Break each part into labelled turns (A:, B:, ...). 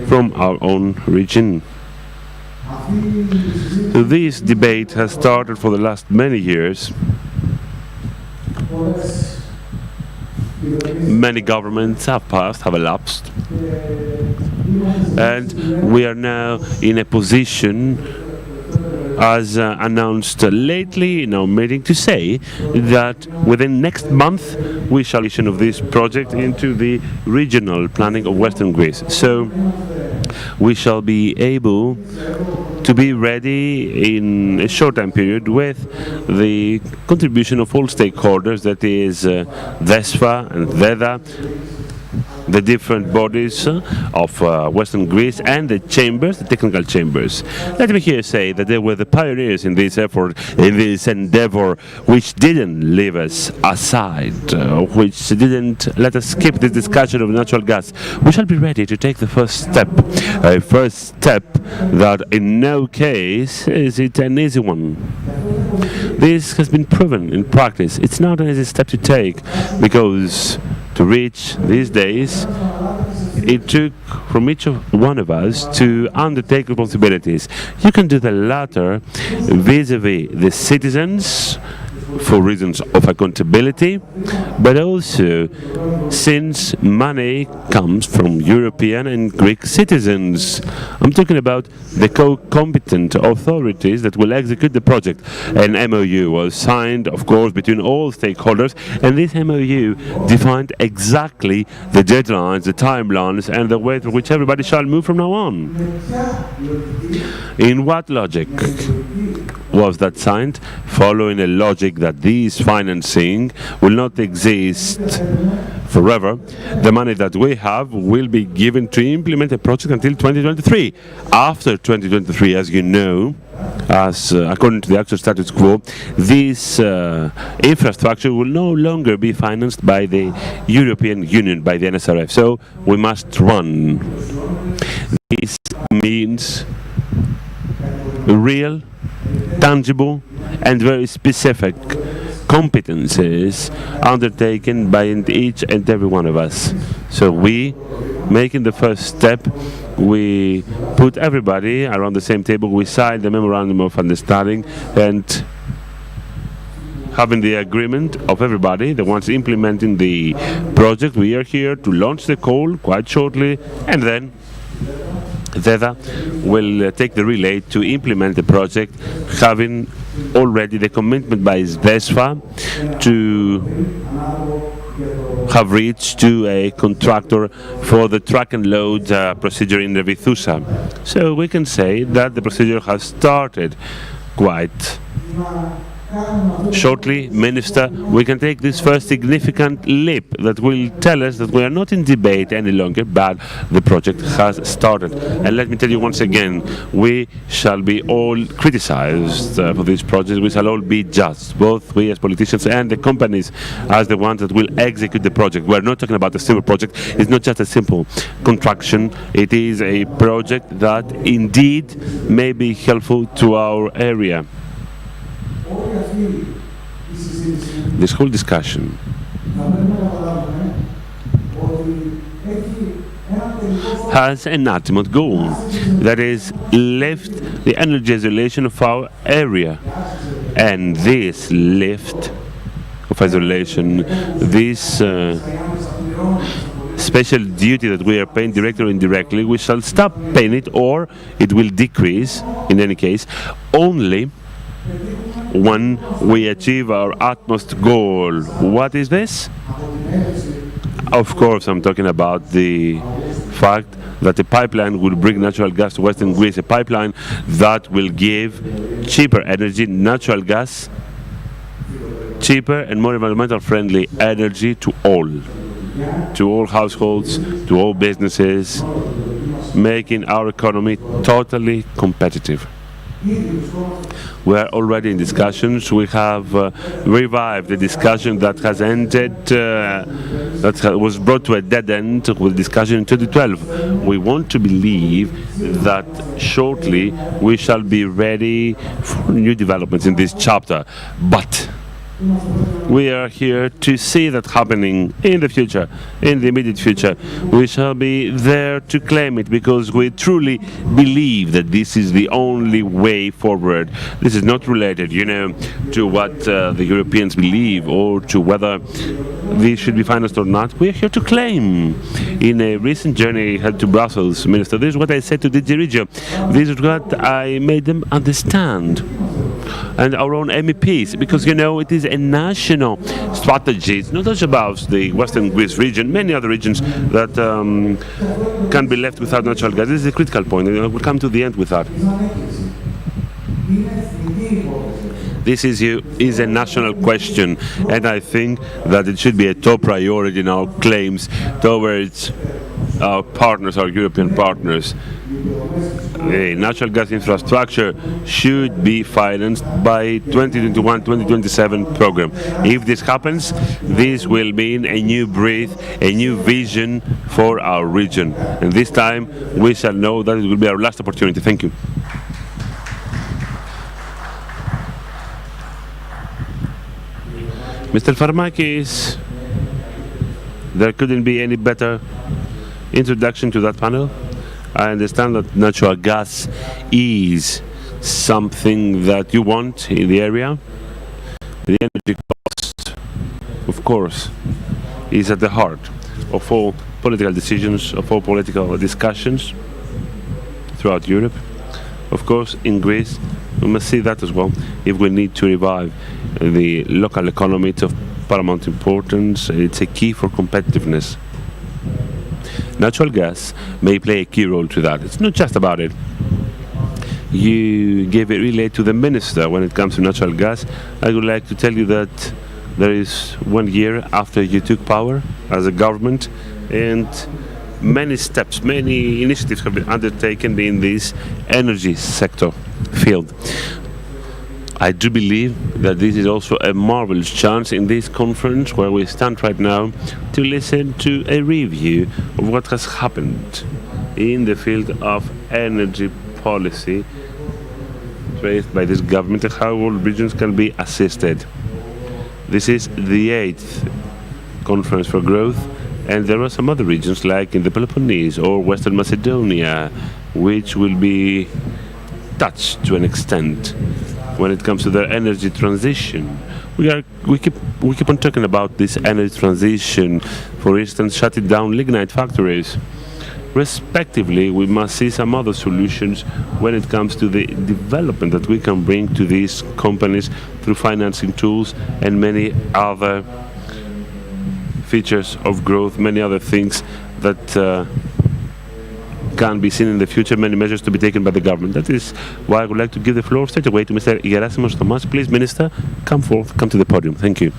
A: from our own region. So this debate has started for the last many years. Many governments have passed, have elapsed, and we are now in a position, as announced lately in our meeting, to say that within next month we shall issue of this project into the regional planning of Western Greece. So we shall be able to be ready in a short time period with the contribution of all stakeholders, that is DESFA and DEDA, the different bodies of Western Greece, and the chambers, the technical chambers. Let me here say that they were the pioneers in this effort, in this endeavor, which didn't leave us aside, which didn't let us skip this discussion of natural gas. We shall be ready to take the first step, a first step that in no case is it an easy one. This has been proven in practice. It's not an easy step to take, because to reach these days, it took from each one of us to undertake responsibilities. You can do the latter vis-a-vis the citizens, for reasons of accountability, but also since money comes from European and Greek citizens. I'm talking about the co-competent authorities that will execute the project. An MOU was signed, of course, between all stakeholders, and this MOU defined exactly the deadlines, the timelines, and the way through which everybody shall move from now on. In what logic was that signed? Following a logic that this financing will not exist forever. The money that we have will be given to implement a project until 2023. After 2023, as you know, as according to the actual status quo, this infrastructure will no longer be financed by the European Union, by the NSRF. So we must run. This means real, tangible, and very specific competences undertaken by each and every one of us. So we, making the first step, we put everybody around the same table, we signed the memorandum of understanding, and having the agreement of everybody, the ones implementing the project, we are here to launch the call quite shortly, and then DEDA will take the relay to implement the project, having already the commitment by DESFA to have reached to a contractor for the track and load procedure in Revithousa. So we can say that the procedure has started quite shortly. Minister, we can take this first significant leap that will tell us that we are not in debate any longer, but the project has started. And let me tell you once again, we shall be all criticized for this project. We shall all be judged, both we as politicians and the companies as the ones that will execute the project. We're not talking about a simple project. It's not just a simple contraction. It is a project that indeed may be helpful to our area. This whole discussion has an ultimate goal, that is, lift the energy isolation of our area. And this lift of isolation, this special duty that we are paying directly or indirectly, we shall stop paying it, or it will decrease, in any case, only when we achieve our utmost goal. What is this? Of course, I'm talking about the fact that the pipeline will bring natural gas to Western Greece, a pipeline that will give cheaper energy, natural gas, cheaper and more environmental friendly energy to all households, to all businesses, making our economy totally competitive. We are already in discussions. We have revived the discussion that has ended, that was brought to a dead end with discussion in 2012. We want to believe that shortly we shall be ready for new developments in this chapter. But We are here to see that happening in the future, in the immediate future. We shall be there to claim it because we truly believe that this is the only way forward. This is not related, to what the Europeans believe or to whether this should be financed or not. We are here to claim. In a recent journey I had to Brussels, Minister, this is what I said to DG Regio. This is what I made them understand. And our own MEPs, because it is a national strategy. It's not just about the Western Greece region, many other regions that can be left without natural gas. This is a critical point, and I will come to the end with that. This is a national question, and I think that it should be a top priority in our claims towards our partners, our European partners. The natural gas infrastructure should be financed by 2021-2027 program. If this happens, this will mean a new breath, a new vision for our region. And this time, we shall know that it will be our last opportunity. Thank you. Mr. Farmakis, there couldn't be any better introduction to that panel. I understand that natural gas is something that you want in the area. The energy cost, of course, is at the heart of all political decisions, of all political discussions throughout Europe. Of course, in Greece, we must see that as well. If we need to revive the local economy, it's of paramount importance. It's a key for competitiveness. Natural gas may play a key role to that. It's not just about it. You gave a relay to the minister when it comes to natural gas. I would like to tell you that there is 1 year after you took power as a government, and many steps, many initiatives have been undertaken in this energy sector field. I do believe that this is also a marvelous chance in this conference where we stand right now to listen to a review of what has happened in the field of energy policy raised by this government and how all regions can be assisted. This is the 8th conference for growth, and there are some other regions like in the Peloponnese or Western Macedonia which will be touched to an extent when it comes to their energy transition. We keep on talking about this energy transition, for instance, shutting down lignite factories. Respectively, we must see some other solutions when it comes to the development that we can bring to these companies through financing tools and many other features of growth, many other things that can be seen in the future, many measures to be taken by the government. That is why I would like to give the floor straight away to Mr. Gerasimos Thomas. Please, Minister, come forth, come to the podium. Thank you.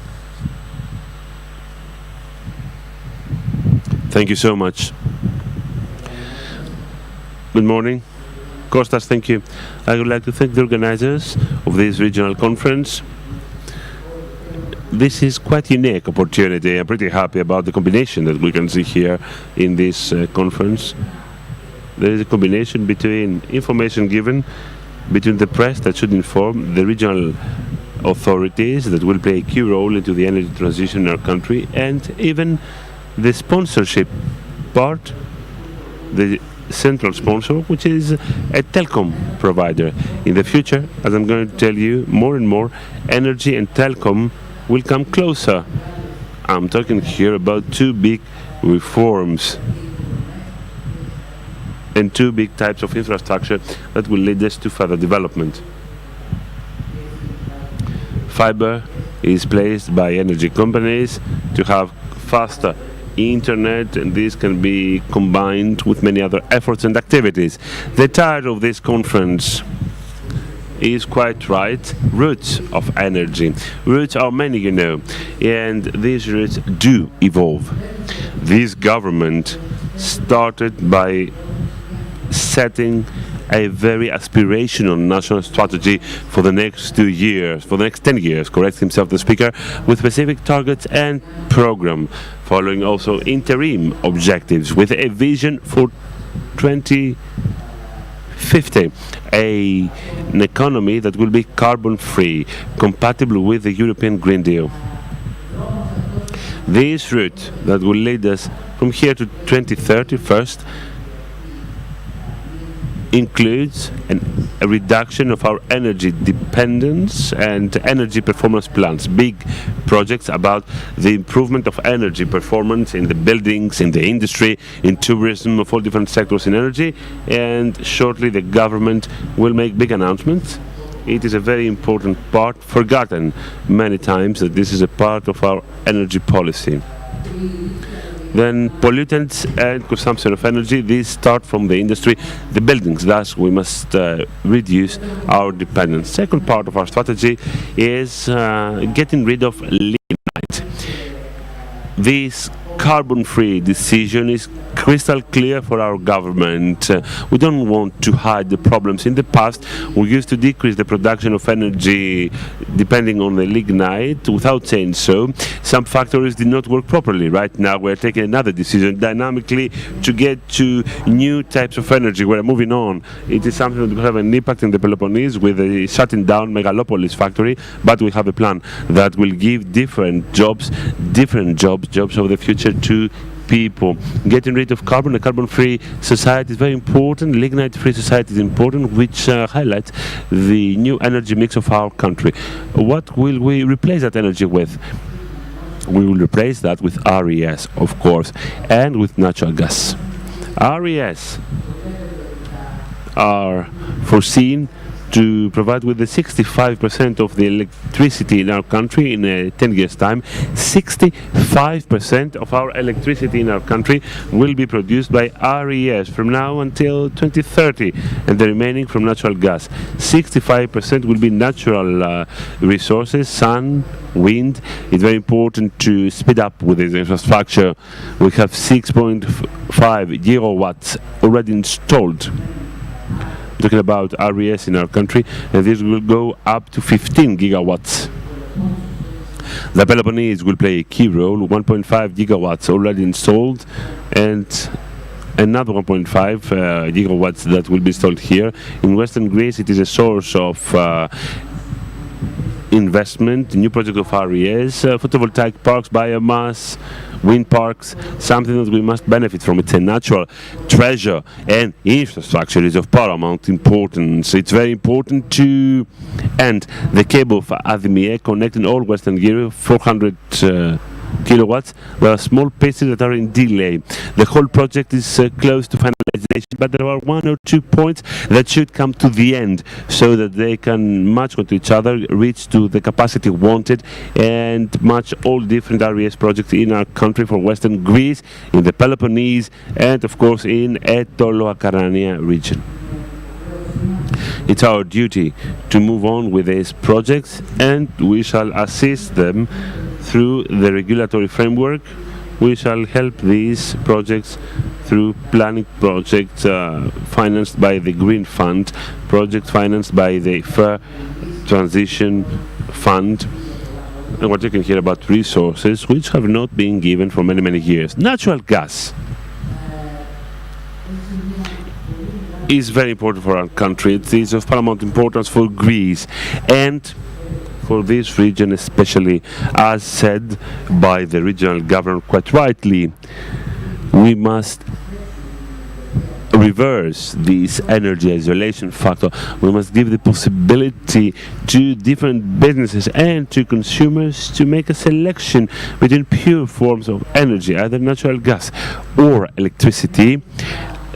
A: Thank you so much. Good morning. Kostas, thank you. I would like to thank the organizers of this regional conference. This is quite a unique opportunity. I'm pretty happy about the combination that we can see here in this conference. There is a combination between information given, between the press that should inform the regional authorities that will play a key role into the energy transition in our country, and even the sponsorship part, the central sponsor, which is a telecom provider. In the future, as I'm going to tell you, more and more energy and telecom will come closer. I'm talking here about two big reforms and two big types of infrastructure that will lead us to further development. Fiber is placed by energy companies to have faster internet, and this can be combined with many other efforts and activities. The title of this conference is quite right: Routes of Energy. Routes are many, and these routes do evolve. This government started by setting a very aspirational national strategy for the next 2 years, for the next 10 years, corrects himself the speaker, with specific targets and program, following also interim objectives with a vision for 2050 2050, an economy that will be carbon-free, compatible with the European Green Deal. This route that will lead us from here to 2030 first includes a reduction of our energy dependence and energy performance plans, big projects about the improvement of energy performance in the buildings, in the industry, in tourism, of all different sectors in energy, and shortly the government will make big announcements. It is a very important part, forgotten many times, that this is a part of our energy policy. Then pollutants and consumption of energy, these start from the industry, the buildings. Thus, we must reduce our dependence. Second part of our strategy is getting rid of lignite. This carbon-free decision is crystal clear for our government. We don't want to hide the problems. In the past, we used to decrease the production of energy depending on the lignite without saying so. Some factories did not work properly. Right now, we're taking another decision dynamically to get to new types of energy. We're moving on. It is something that will have an impact in the Peloponnese with the shutting down Megalopolis factory, but we have a plan that will give different jobs of the future to people. Getting rid of carbon, a carbon-free society is very important. Lignite-free society is important, which highlights the new energy mix of our country. What will we replace that energy with? We will replace that with RES, of course, and with natural gas. RES are foreseen to provide with the 65% of the electricity in our country in 10 years' time. 65% of our electricity in our country will be produced by RES from now until 2030, and the remaining from natural gas. 65% will be natural resources, sun, wind. It's very important to speed up with this infrastructure. We have 6.5 gigawatts already installed. Talking about RES in our country, and this will go up to 15 gigawatts. The Peloponnese will play a key role, 1.5 gigawatts already installed, and another 1.5 gigawatts that will be installed here. In Western Greece, it is a source of investment, new project of RES, photovoltaic parks, biomass, wind parks, something that we must benefit from. It's a natural treasure, and infrastructure is of paramount importance. It's very important to end the cable of Admie connecting all Western Europe, 400 kilowatts. There are small pieces that are in delay. The whole project is close to finalization, but there are one or two points that should come to the end so that they can match with each other, reach to the capacity wanted, and match all different RES projects in our country for Western Greece, in the Peloponnese, and of course in Etolo-Akarania region. It's our duty to move on with these projects, and we shall assist them through the regulatory framework. We shall help these projects through planning projects financed by the Green Fund, projects financed by the Fair Transition Fund. And we're talking here about resources which have not been given for many, many years. Natural gas is very important for our country. It is of paramount importance for Greece and for this region especially. As said by the regional governor quite rightly, we must reverse this energy isolation factor. We must give the possibility to different businesses and to consumers to make a selection between pure forms of energy, either natural gas or electricity.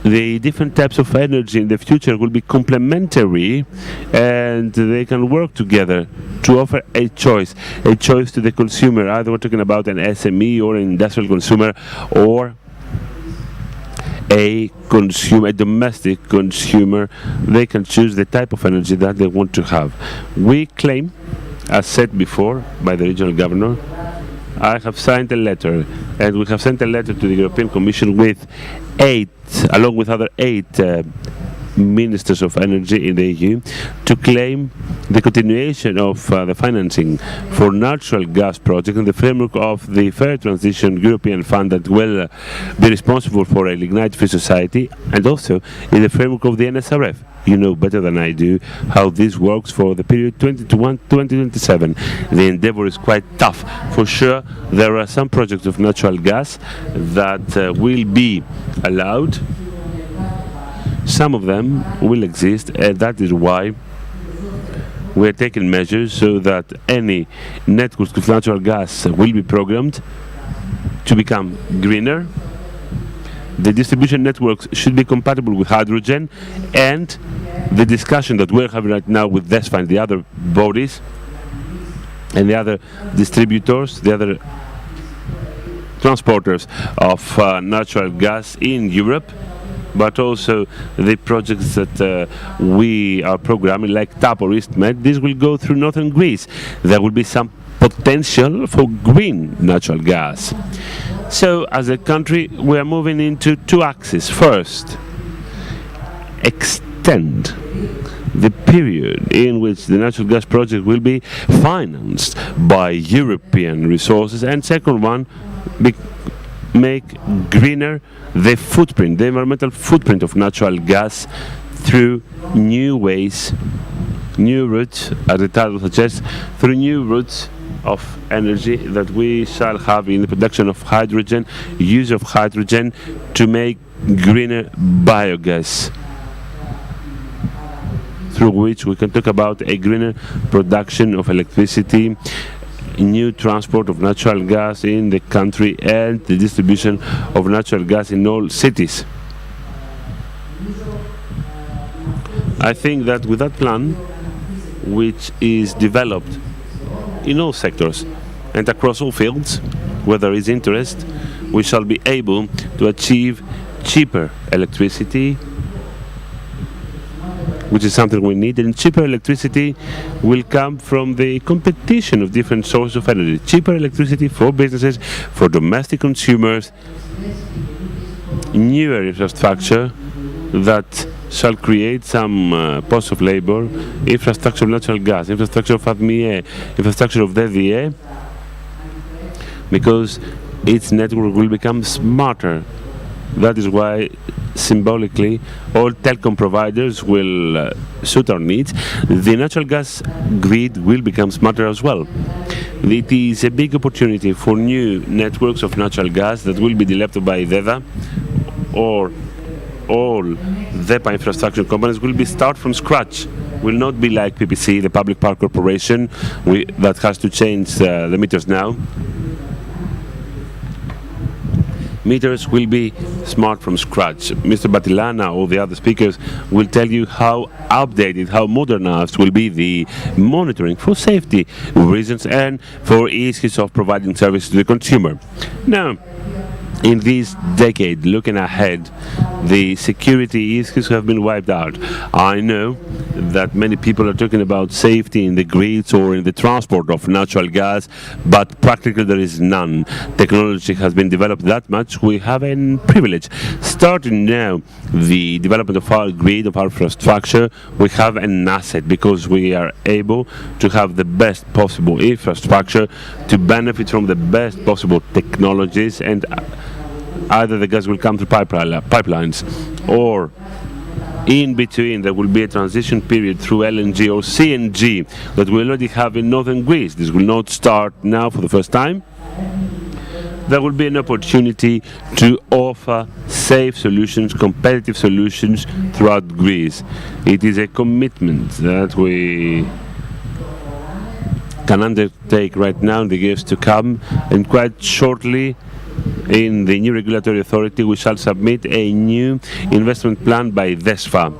A: The different types of energy in the future will be complementary, and they can work together to offer a choice to the consumer. Either we're talking about an SME or an industrial consumer, or a domestic consumer. They can choose the type of energy that they want to have. We claim, as said before by the regional governor, I have signed a letter, and we have sent a letter to the European Commission with along with other 8 ministers of energy in the EU, to claim the continuation of the financing for natural gas projects in the framework of the Fair Transition European Fund that will be responsible for a lignite-free society, and also in the framework of the NSRF. you know better than I do how this works for the period 2021-2027. The endeavor is quite tough. For sure, there are some projects of natural gas that will be allowed. Some of them will exist, and that is why we are taking measures so that any networks with natural gas will be programmed to become greener. The distribution networks should be compatible with hydrogen, and the discussion that we're having right now with DESFA and the other bodies and the other distributors, the other transporters of natural gas in Europe, but also the projects that we are programming, like TAP or EastMed, this will go through northern Greece. There will be some potential for green natural gas. So, as a country, we are moving into two axes. First, extend the period in which the natural gas project will be financed by European resources, and second one, make greener the footprint, the environmental footprint of natural gas through new ways, new routes, as the title suggests, through new routes of energy that we shall have in the production of hydrogen, use of hydrogen to make greener biogas, through which we can talk about a greener production of electricity, new transport of natural gas in the country, and the distribution of natural gas in all cities. I think that with that plan, which is developed in all sectors and across all fields where there is interest, we shall be able to achieve cheaper electricity, which is something we need, and cheaper electricity will come from the competition of different sources of energy. Cheaper electricity for businesses, for domestic consumers, newer infrastructure that shall create some posts of labor, infrastructure of natural gas, infrastructure of ADMIE, infrastructure of DDE, because its network will become smarter. That is why, symbolically, all telecom providers will suit our needs. The natural gas grid will become smarter as well. It is a big opportunity for new networks of natural gas that will be developed by DEDA, or all DEPA infrastructure companies will be start from scratch. Will not be like PPC, the Public Power Corporation, that has to change the meters now. Meters will be smart from scratch. Mr. Batilana or the other speakers will tell you how updated, how modernized will be the monitoring for safety reasons and for ease of providing service to the consumer. Now, in this decade, looking ahead, the security issues have been wiped out. I know that many people are talking about safety in the grids or in the transport of natural gas, but practically there is none. Technology has been developed that much, we have a privilege. Starting now, the development of our grid, of our infrastructure, we have an asset because we are able to have the best possible infrastructure to benefit from the best possible technologies, and either the gas will come through pipelines, or in between there will be a transition period through LNG or CNG that we already have in northern Greece. This will not start now for the first time. There will be an opportunity to offer safe solutions, competitive solutions throughout Greece. It is a commitment that we can undertake right now in the years to come, and quite shortly in the new regulatory authority we shall submit a new investment plan by DESFA.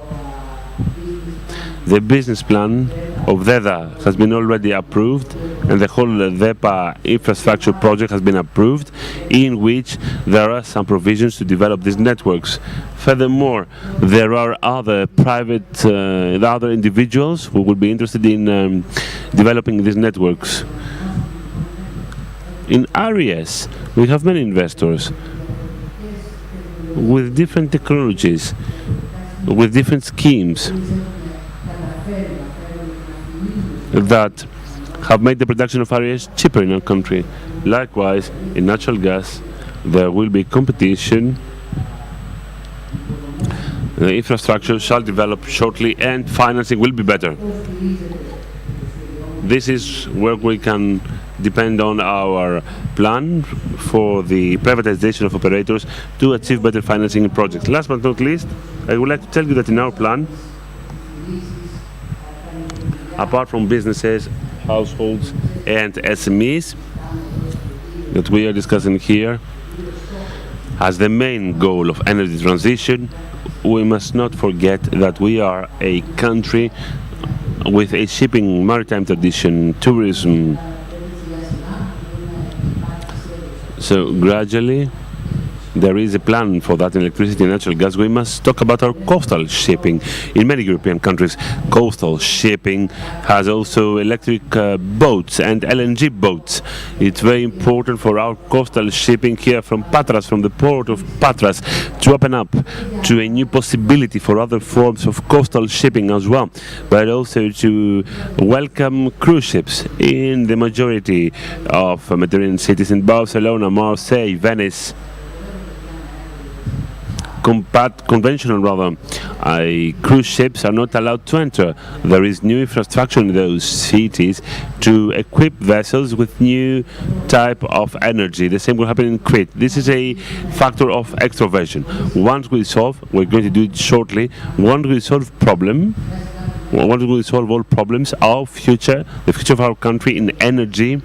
A: The business plan of DEDA has been already approved, and the whole DEPA infrastructure project has been approved, in which there are some provisions to develop these networks. Furthermore, there are other private, other individuals who will be interested in developing these networks. In areas, we have many investors with different technologies, with different schemes that have made the production of areas cheaper in our country. Likewise, in natural gas, there will be competition The infrastructure shall develop shortly and financing will be better. This is where we can depend on our plan for the privatization of operators to achieve better financing in projects. Last but not least, I would like to tell you that in our plan, apart from businesses, households and SMEs that we are discussing here, as the main goal of energy transition, we must not forget that we are a country with a shipping, maritime tradition, tourism. So gradually there is a plan for that in electricity and natural gas. We must talk about our coastal shipping. In many European countries, coastal shipping has also electric boats and LNG boats. It's very important for our coastal shipping here from Patras, from the port of Patras, to open up to a new possibility for other forms of coastal shipping as well, but also to welcome cruise ships in the majority of Mediterranean cities in Barcelona, Marseille, Venice. Conventional cruise ships are not allowed to enter. There is new infrastructure in those cities to equip vessels with new type of energy. The same will happen in Crete. This is a factor of extroversion. Once we solve, we're going to do it shortly, once we solve all problems, our future, the future of our country in energy,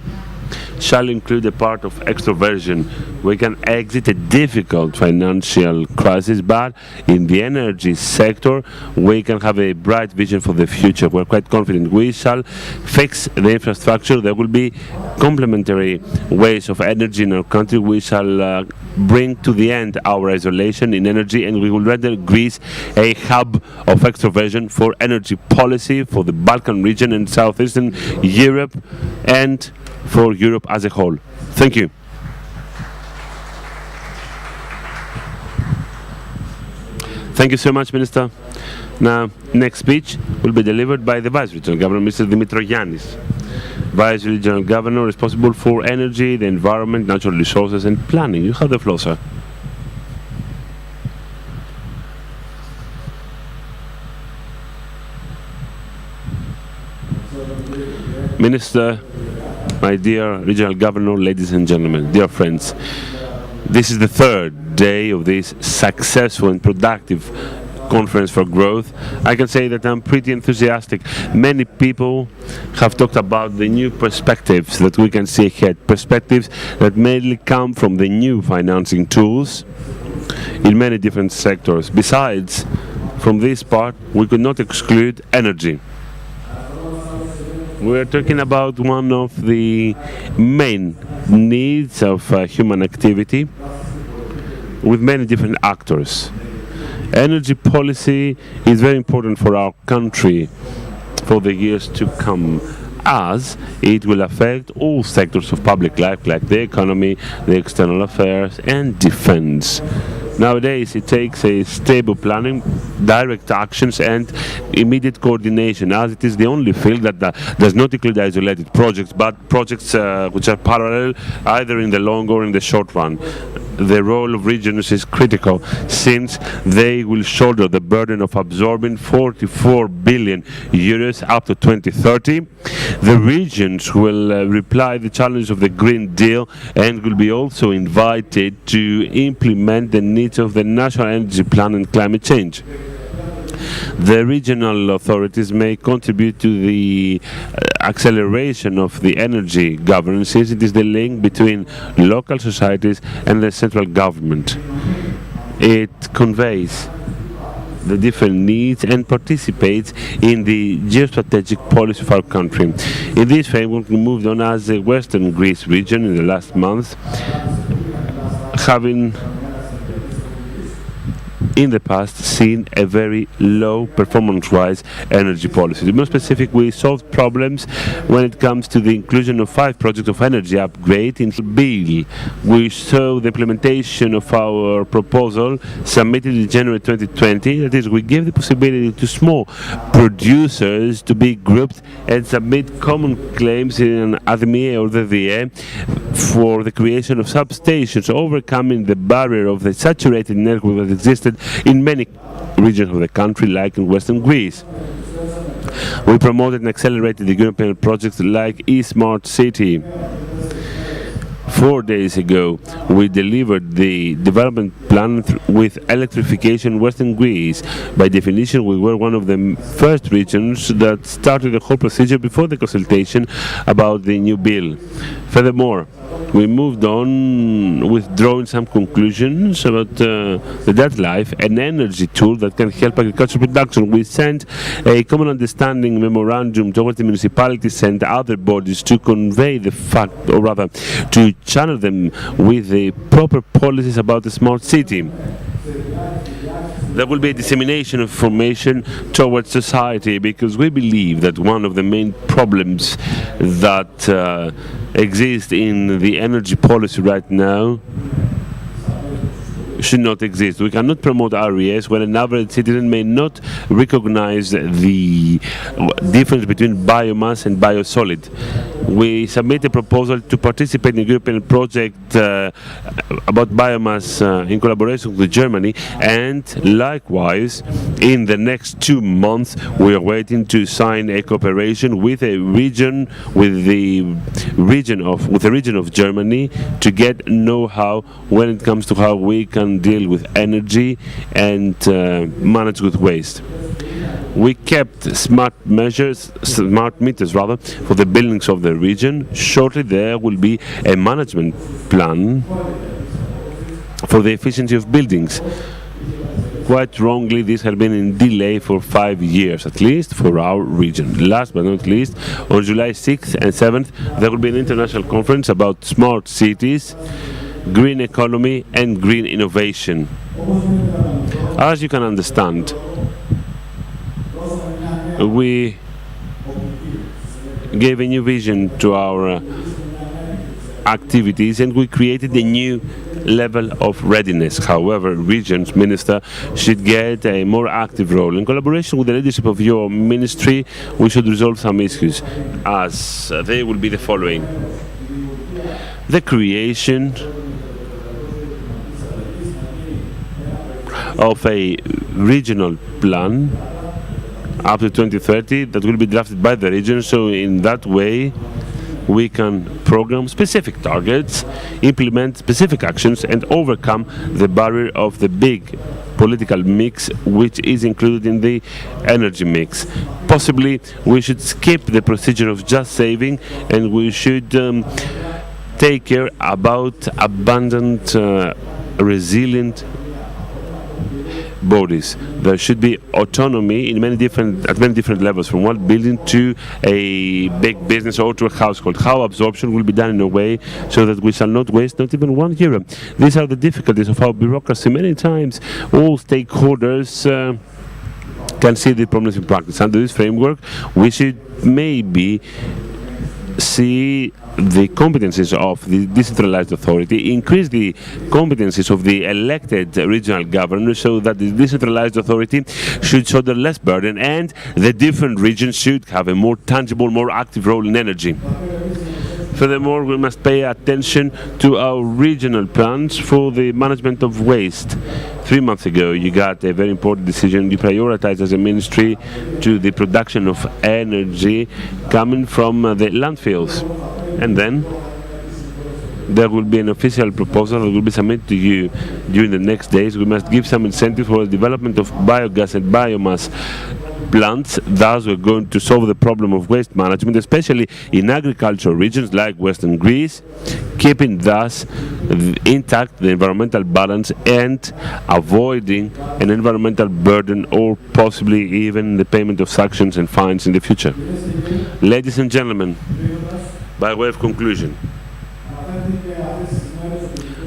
A: shall include a part of extroversion. We can exit a difficult financial crisis, but in the energy sector we can have a bright vision for the future. We're quite confident we shall fix the infrastructure. There will be complementary ways of energy in our country. We shall bring to the end our isolation in energy, and we will render Greece a hub of extroversion for energy policy for the Balkan region and southeastern Europe and for Europe as a whole. Thank you. Thank you so much, Minister. Now, next speech will be delivered by the Vice Regional Governor, Mr. Dimitrogiannis, Vice Regional Governor responsible for energy, the environment, natural resources and planning. You have the floor, sir. Minister, my dear Regional Governor, ladies and gentlemen, dear friends, this is the third day of this successful and productive conference for growth. I can say that I'm pretty enthusiastic. Many people have talked about the new perspectives that we can see ahead, perspectives that mainly come from the new financing tools in many different sectors. Besides, from this part, we could not exclude energy. We're talking about one of the main needs of human activity with many different actors. Energy policy is very important for our country for the years to come, as it will affect all sectors of public life, like the economy, the external affairs and defense. Nowadays, it takes a stable planning, direct actions and immediate coordination, as it is the only field that does not include isolated projects, but projects which are parallel either in the long or in the short run. The role of regions is critical, since they will shoulder the burden of absorbing 44 billion euros up to 2030. The regions will reply the challenge of the Green Deal and will be also invited to implement the needs of the National Energy Plan and climate change. The regional authorities may contribute to the acceleration of the energy governance, since it is the link between local societies and the central government. It conveys the different needs and participates in the geostrategic policy of our country. In this framework, we moved on as the Western Greece region in the last month, having in the past seen a very low performance-wise energy policy. To be more specific, we solved problems when it comes to the inclusion of 5 projects of energy upgrade in the bill. We saw the implementation of our proposal submitted in January 2020. That is, we gave the possibility to small producers to be grouped and submit common claims in an ADMIE or the VA for the creation of substations, overcoming the barrier of the saturated network that existed in many regions of the country, like in Western Greece. We promoted and accelerated the European projects like e-Smart City. 4 days ago, we delivered the development plan with electrification in Western Greece. By definition, we were one of the first regions that started the whole procedure before the consultation about the new bill. Furthermore, we moved on with drawing some conclusions about the debt life, an energy tool that can help agricultural production. We sent a common understanding memorandum towards the municipalities and other bodies to convey the fact, or rather, to channel them with the proper policies about the smart city. There will be a dissemination of information towards society, because we believe that one of the main problems that exist in the energy policy right now should not exist. We cannot promote RES when an average citizen may not recognize the difference between biomass and biosolid. We submit a proposal to participate in a European project about biomass in collaboration with Germany, and likewise in the next 2 months we are waiting to sign a cooperation with a region, with the region of Germany, to get know-how when it comes to how we can deal with energy and manage with waste. We kept smart meters for the buildings of the region. Shortly there will be a management plan for the efficiency of buildings. Quite wrongly, this has been in delay for 5 years at least for our region. Last but not least, on July 6th and 7th there will be an international conference about smart cities, green economy and green innovation. As you can understand, we gave a new vision to our activities and we created a new level of readiness. However, regions minister should get a more active role. In collaboration with the leadership of your ministry, we should resolve some issues, as they will be the following: the creation of a regional plan up to 2030 that will be drafted by the region, so in that way we can program specific targets, implement specific actions and overcome the barrier of the big political mix which is included in the energy mix. Possibly we should skip the procedure of just saving, and we should take care about abundant, resilient bodies. There should be autonomy at many different levels, from one building to a big business or to a household. How absorption will be done in a way so that we shall not waste not even €1. These are the difficulties of our bureaucracy. Many times all stakeholders can see the problems in practice. Under this framework, we should maybe see the competencies of the decentralized authority, increase the competencies of the elected regional governors, so that the decentralized authority should shoulder less burden and the different regions should have a more tangible, more active role in energy. Furthermore, we must pay attention to our regional plans for the management of waste. 3 months ago, you got a very important decision. You prioritized as a ministry to the production of energy coming from the landfills. And then there will be an official proposal that will be submitted to you during the next days. We must give some incentive for the development of biogas and biomass plants. Thus, we're going to solve the problem of waste management, especially in agricultural regions like Western Greece, keeping thus intact the environmental balance and avoiding an environmental burden, or possibly even the payment of sanctions and fines in the future. Ladies and gentlemen, by way of conclusion,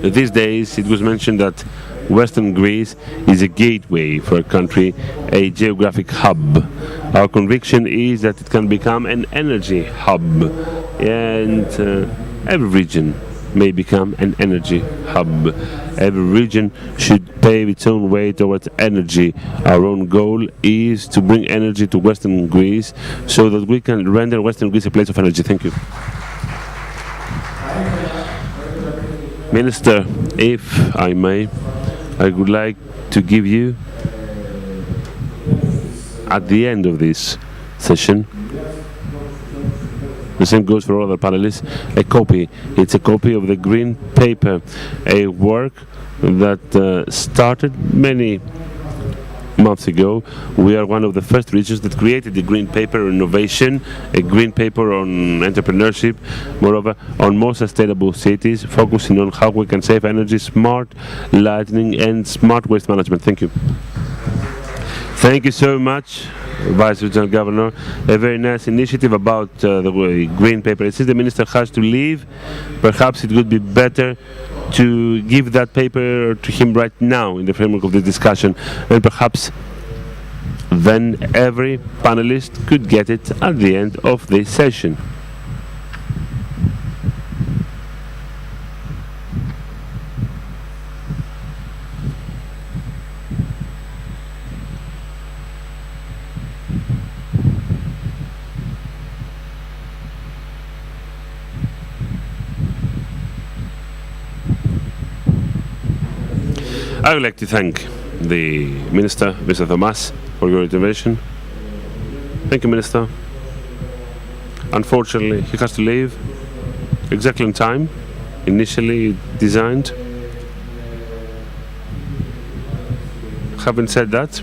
A: these days it was mentioned that Western Greece is a gateway for a country, a geographic hub. Our conviction is that it can become an energy hub, and every region may become an energy hub. Every region should pave its own way towards energy. Our own goal is to bring energy to Western Greece so that we can render Western Greece a place of energy. Thank you. Minister, if I may, I would like to give you, at the end of this session, the same goes for all other panelists, a copy. It's a copy of the green paper, a work that started many months ago. We are one of the first regions that created the green paper on innovation, a green paper on entrepreneurship, moreover on more sustainable cities, focusing on how we can save energy, smart lighting and smart waste management. Thank you. Thank you so much, Vice Regional Governor. A very nice initiative about the green paper. Since the Minister has to leave, perhaps it would be better to give that paper to him right now in the framework of the discussion, and perhaps then every panelist could get it at the end of this session. I would like to thank the Minister, Mr. Thomas, for your intervention. Thank you, Minister. Unfortunately, he has to leave exactly on time, initially designed. Having said that,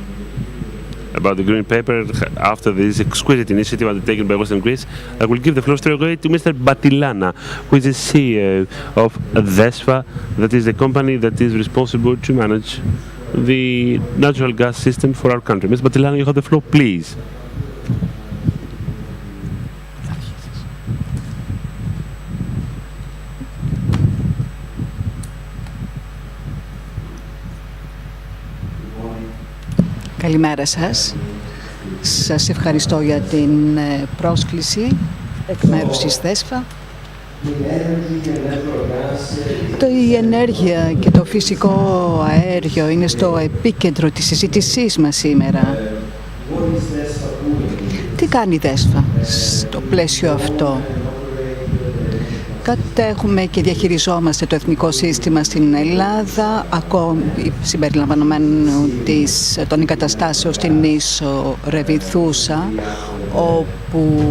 A: about the green paper, after this exquisite initiative undertaken by Western Greece, I will give the floor straight away to Mr. Batilana, who is the CEO of DESFA, that is the company that is responsible to manage the natural gas system for our country. Mr. Batilana, you have the floor, please.
B: Καλημέρα σας. Σας ευχαριστώ για την πρόσκληση εκ μέρους της ΔΕΣΦΑ. Η ενέργεια και το φυσικό αέριο είναι στο επίκεντρο της συζήτησής μας σήμερα. Τι κάνει η ΔΕΣΦΑ στο πλαίσιο αυτό? Κατέχουμε και διαχειριζόμαστε το εθνικό σύστημα στην Ελλάδα, ακόμη συμπεριλαμβανομένου των εγκαταστάσεων στην ίσο Ρεβιθούσα, όπου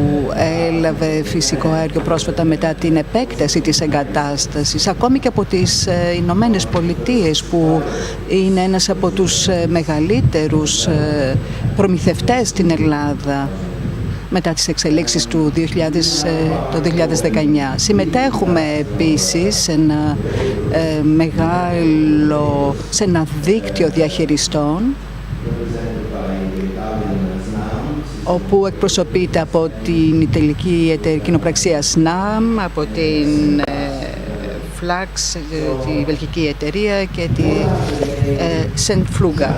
B: έλαβε φυσικό αέριο πρόσφατα μετά την επέκταση της εγκατάστασης, ακόμη και από τις Ηνωμένες Πολιτείες, που είναι ένας από τους μεγαλύτερους προμηθευτές στην Ελλάδα μετά τις εξελίξεις του 2019. Συμμετέχουμε επίσης σε ένα δίκτυο διαχειριστών, όπου εκπροσωπείται από την Ιταλική κοινοπραξία ΣΝΑΜ, από την Flax, τη βελγική εταιρεία, και τη Σεντφλούγκα.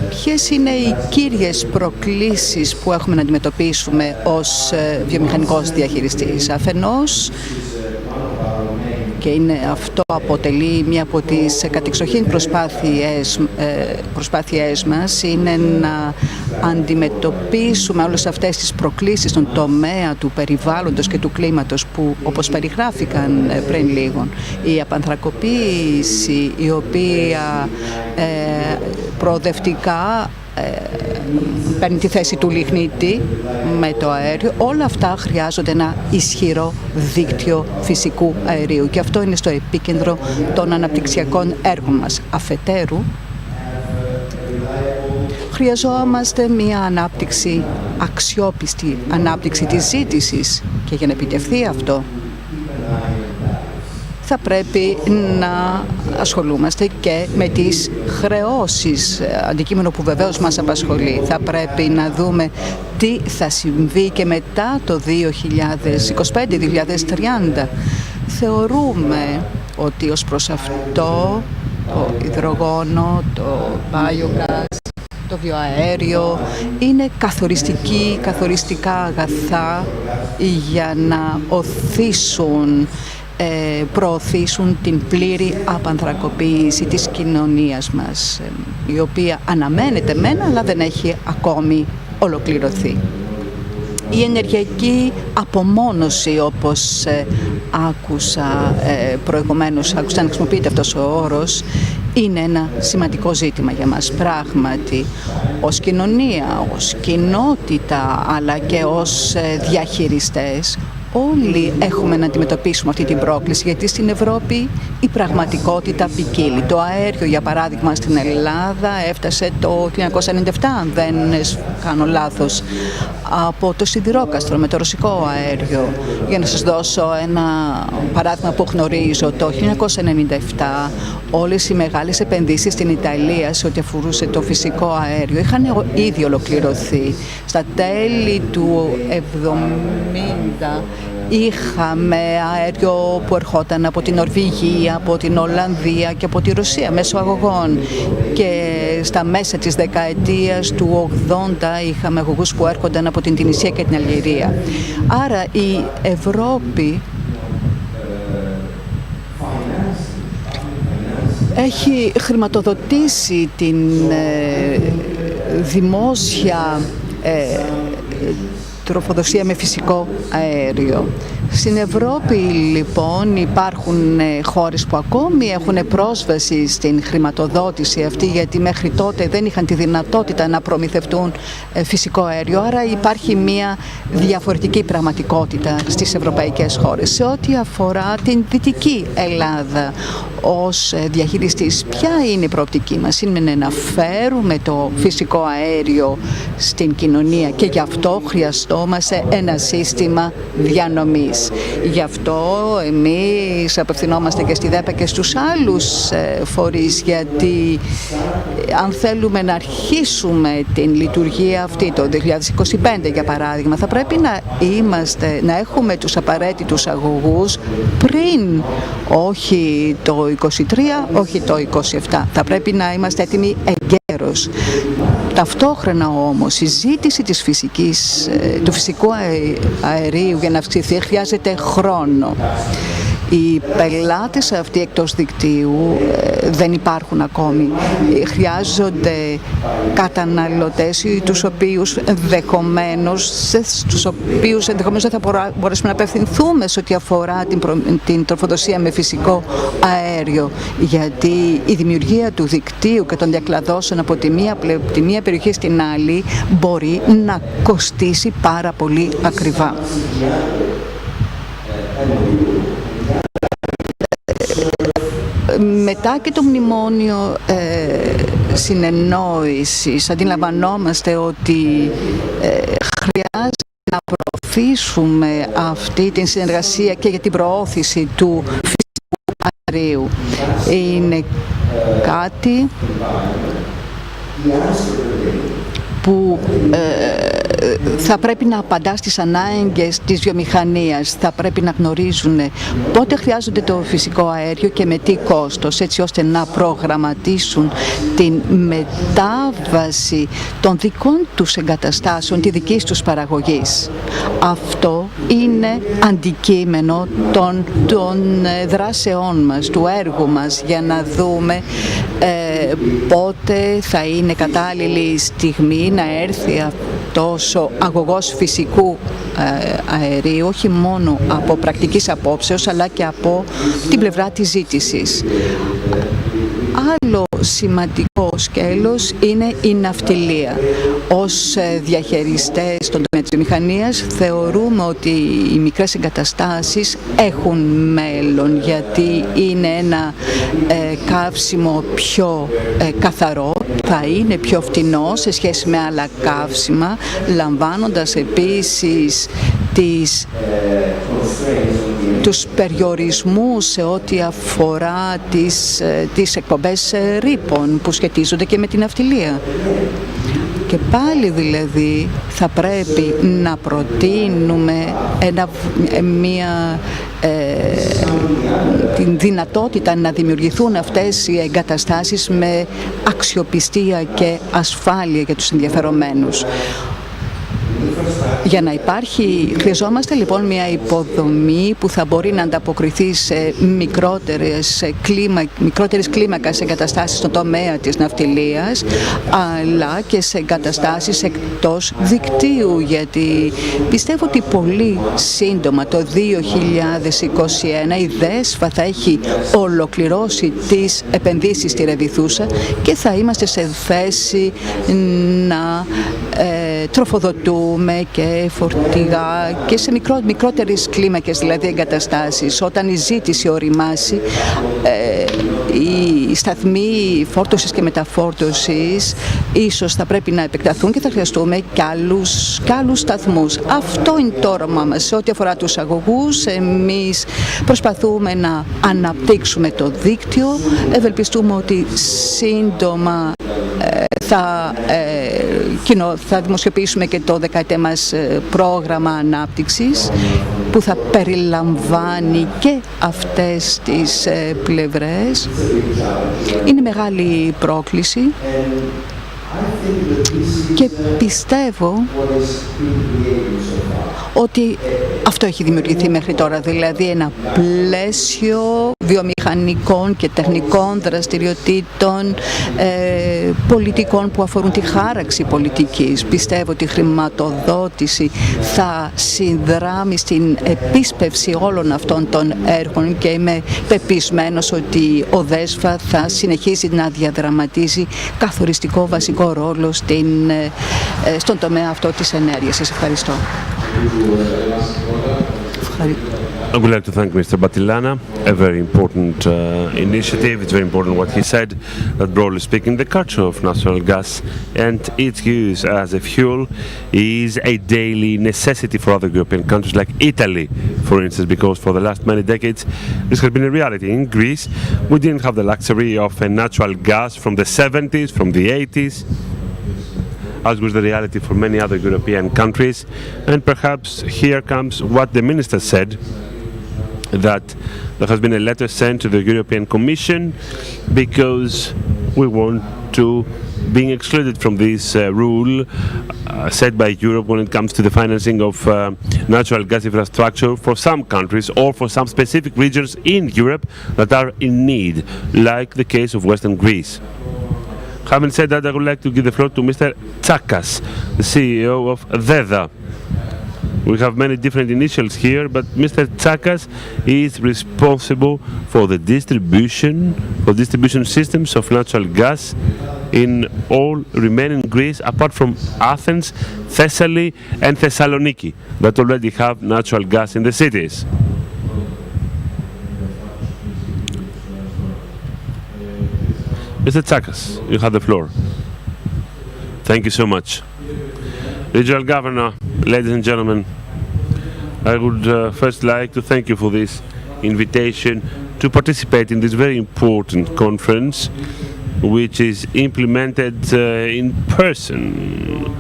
B: Ποιες είναι οι κύριες προκλήσεις που έχουμε να αντιμετωπίσουμε ως βιομηχανικός διαχειριστής? Αφενός, και αυτό αποτελεί μία από τις κατεξοχήν προσπάθειές μας, είναι να αντιμετωπίσουμε όλες αυτές τις προκλήσεις στον τομέα του περιβάλλοντος και του κλίματος, που όπως περιγράφηκαν πριν λίγο. Η απανθρακοποίηση, η οποία προοδευτικά παίρνει τη θέση του λιγνίτη με το αέριο, όλα αυτά χρειάζονται ένα ισχυρό δίκτυο φυσικού αερίου, και αυτό είναι στο επίκεντρο των αναπτυξιακών έργων μας. Αφετέρου, χρειαζόμαστε μια ανάπτυξη, αξιόπιστη ανάπτυξη της ζήτησης, και για να επιτευχθεί αυτό θα πρέπει να ασχολούμαστε και με τις χρεώσεις, αντικείμενο που βεβαίως μας απασχολεί. Θα πρέπει να δούμε τι θα συμβεί και μετά το 2025-2030. Θεωρούμε ότι ως προς αυτό το υδρογόνο, το biogas, το βιοαέριο είναι καθοριστικά αγαθά για να προωθήσουν την πλήρη απανθρακοποίηση της κοινωνίας μας, η οποία αναμένεται μεν, αλλά δεν έχει ακόμη ολοκληρωθεί. Η ενεργειακή απομόνωση, όπως άκουσα προηγουμένως, άκουσα να χρησιμοποιείται αυτός ο όρος, είναι ένα σημαντικό ζήτημα για μας. Πράγματι, ως κοινωνία, ως κοινότητα, αλλά και ως διαχειριστές, όλοι έχουμε να αντιμετωπίσουμε αυτή την πρόκληση, γιατί στην Ευρώπη η πραγματικότητα ποικίλει. Το αέριο, για παράδειγμα, στην Ελλάδα έφτασε το 1997, αν δεν κάνω λάθος, από το σιδηρόκαστρο με το ρωσικό αέριο. Για να σας δώσω ένα παράδειγμα που γνωρίζω, το 1997 όλες οι μεγάλες επενδύσεις στην Ιταλία σε ό,τι αφορούσε το φυσικό αέριο είχαν ήδη ολοκληρωθεί. Στα τέλη του 70 είχαμε αέριο που ερχόταν από την Νορβηγία, από την Ολλανδία και από τη Ρωσία μέσω αγωγών. Και στα μέσα της δεκαετίας του 80 είχαμε αγωγούς που έρχονταν από την Τινησία και την Αλγερία. Άρα η Ευρώπη έχει χρηματοδοτήσει την δημόσια τροφοδοσία με φυσικό αέριο. Στην Ευρώπη λοιπόν υπάρχουν χώρες που ακόμη έχουν πρόσβαση στην χρηματοδότηση αυτή, γιατί μέχρι τότε δεν είχαν τη δυνατότητα να προμηθευτούν φυσικό αέριο. Άρα υπάρχει μια διαφορετική πραγματικότητα στις ευρωπαϊκές χώρες. Σε ό,τι αφορά την Δυτική Ελλάδα ως διαχειριστής, ποια είναι η προοπτική μας? Είναι να φέρουμε το φυσικό αέριο στην κοινωνία και γι' αυτό χρειαζόμαστε ένα σύστημα διανομής. Γι' αυτό εμείς απευθυνόμαστε και στη ΔΕΠΑ και στους άλλους φορείς, γιατί αν θέλουμε να αρχίσουμε την λειτουργία αυτή το 2025 για παράδειγμα, θα πρέπει να έχουμε τους απαραίτητους αγωγούς πριν, όχι το 23, όχι το 27. Θα πρέπει να είμαστε έτοιμοι εγκαίρως. Ταυτόχρονα όμως η ζήτηση του φυσικού αερίου για να αυξηθεί χρειάζεται χρόνο. Οι πελάτες αυτοί εκτός δικτύου δεν υπάρχουν ακόμη. Χρειάζονται καταναλωτές τους οποίους ενδεχομένως δεν θα μπορέσουμε να απευθυνθούμε σε ό,τι αφορά την τροφοδοσία με φυσικό αέριο. Γιατί η δημιουργία του δικτύου και των διακλαδώσεων από τη μία περιοχή στην άλλη μπορεί να κοστίσει πάρα πολύ ακριβά. Μετά και το μνημόνιο συνεννόησης αντιλαμβανόμαστε ότι χρειάζεται να προωθήσουμε αυτή την συνεργασία και για την προώθηση του φυσικού αερίου. Είναι κάτι που θα πρέπει να απαντά στις ανάγκες της βιομηχανίας. Θα πρέπει να γνωρίζουν πότε χρειάζονται το φυσικό αέριο και με τι κόστος, έτσι ώστε να προγραμματίσουν την μετάβαση των δικών τους εγκαταστάσεων, τη δικής τους παραγωγής. Αυτό είναι αντικείμενο των δράσεών μας, του έργου μας, για να δούμε πότε θα είναι κατάλληλη στιγμή να έρθει αυτός ο αγωγός φυσικού αερίου, όχι μόνο από πρακτικής απόψεως αλλά και από την πλευρά της ζήτησης. Άλλο σημαντικό σκέλος είναι η ναυτιλία. Ως διαχειριστές στον τομέα της βιομηχανίας θεωρούμε ότι οι μικρές εγκαταστάσεις έχουν μέλλον, γιατί είναι ένα καύσιμο πιο καθαρό, θα είναι πιο φτηνό σε σχέση με άλλα καύσιμα, λαμβάνοντας επίσης τους περιορισμούς σε ό,τι αφορά τις εκπομπές ρήπων που σχετίζονται και με την ναυτιλία. Και πάλι δηλαδή θα πρέπει να προτείνουμε την δυνατότητα να δημιουργηθούν αυτές οι εγκαταστάσεις με αξιοπιστία και ασφάλεια για τους ενδιαφερομένους. Για να υπάρχει, χρειαζόμαστε λοιπόν μια υποδομή που θα μπορεί να ανταποκριθεί σε μικρότερες κλίμακας εγκαταστάσεις στον τομέα της ναυτιλίας, αλλά και σε εγκαταστάσεις εκτός δικτύου, γιατί πιστεύω ότι πολύ σύντομα το 2021 η ΔΕΣΦΑ θα έχει ολοκληρώσει τις επενδύσεις στη Ρεβιθούσα και θα είμαστε σε θέση να τροφοδοτούμε και φορτηγά και σε μικρότερες κλίμακες, δηλαδή εγκαταστάσεις. Όταν η ζήτηση οριμάσει, οι σταθμοί φόρτωσης και μεταφόρτωσης ίσως θα πρέπει να επεκταθούν και θα χρειαστούμε κι άλλους σταθμούς. Αυτό είναι το όραμά μας. Σε ό,τι αφορά τους αγωγούς, εμείς προσπαθούμε να αναπτύξουμε το δίκτυο. Ευελπιστούμε ότι σύντομα θα δημοσιοποιήσουμε και το δεκαετές μας πρόγραμμα ανάπτυξης που θα περιλαμβάνει και αυτές τις πλευρές. Είναι μεγάλη πρόκληση και πιστεύω ότι αυτό έχει δημιουργηθεί μέχρι τώρα, δηλαδή ένα πλαίσιο βιομηχανικών και τεχνικών δραστηριοτήτων, πολιτικών που αφορούν τη χάραξη πολιτικής. Πιστεύω ότι η χρηματοδότηση θα συνδράμει στην επίσπευση όλων αυτών των έργων και είμαι πεπισμένος ότι ο ΔΕΣΦΑ θα συνεχίσει να διαδραματίζει καθοριστικό βασικό ρόλο στον τομέα αυτό της ενέργειας. Σας ευχαριστώ.
A: I would like to thank Mr. Battilana, a very important initiative. It's very important what he said, that broadly speaking the culture of natural gas and its use as a fuel is a daily necessity for other European countries like Italy, for instance, because for the last many decades this has been a reality. In Greece, we didn't have the luxury of a natural gas from the 70s, from the 80s, as was the reality for many other European countries. And perhaps here comes what the minister said, that there has been a letter sent to the European Commission because we want to being excluded from this rule set by Europe when it comes to the financing of natural gas infrastructure for some countries or for some specific regions in Europe that are in need, like the case of Western Greece. Having said that, I would like to give the floor to Mr. Tsakas, the CEO of DEDA. We have many different initials here, but Mr. Tsakas is responsible for the distribution systems of natural gas in all remaining Greece, apart from Athens, Thessaly and Thessaloniki, that already have natural gas in the cities. Mr. Tsakas, you have the floor. Thank you so much. Regional Governor, ladies and gentlemen, I would first like to thank you for this invitation to participate in this very important conference, which is implemented in person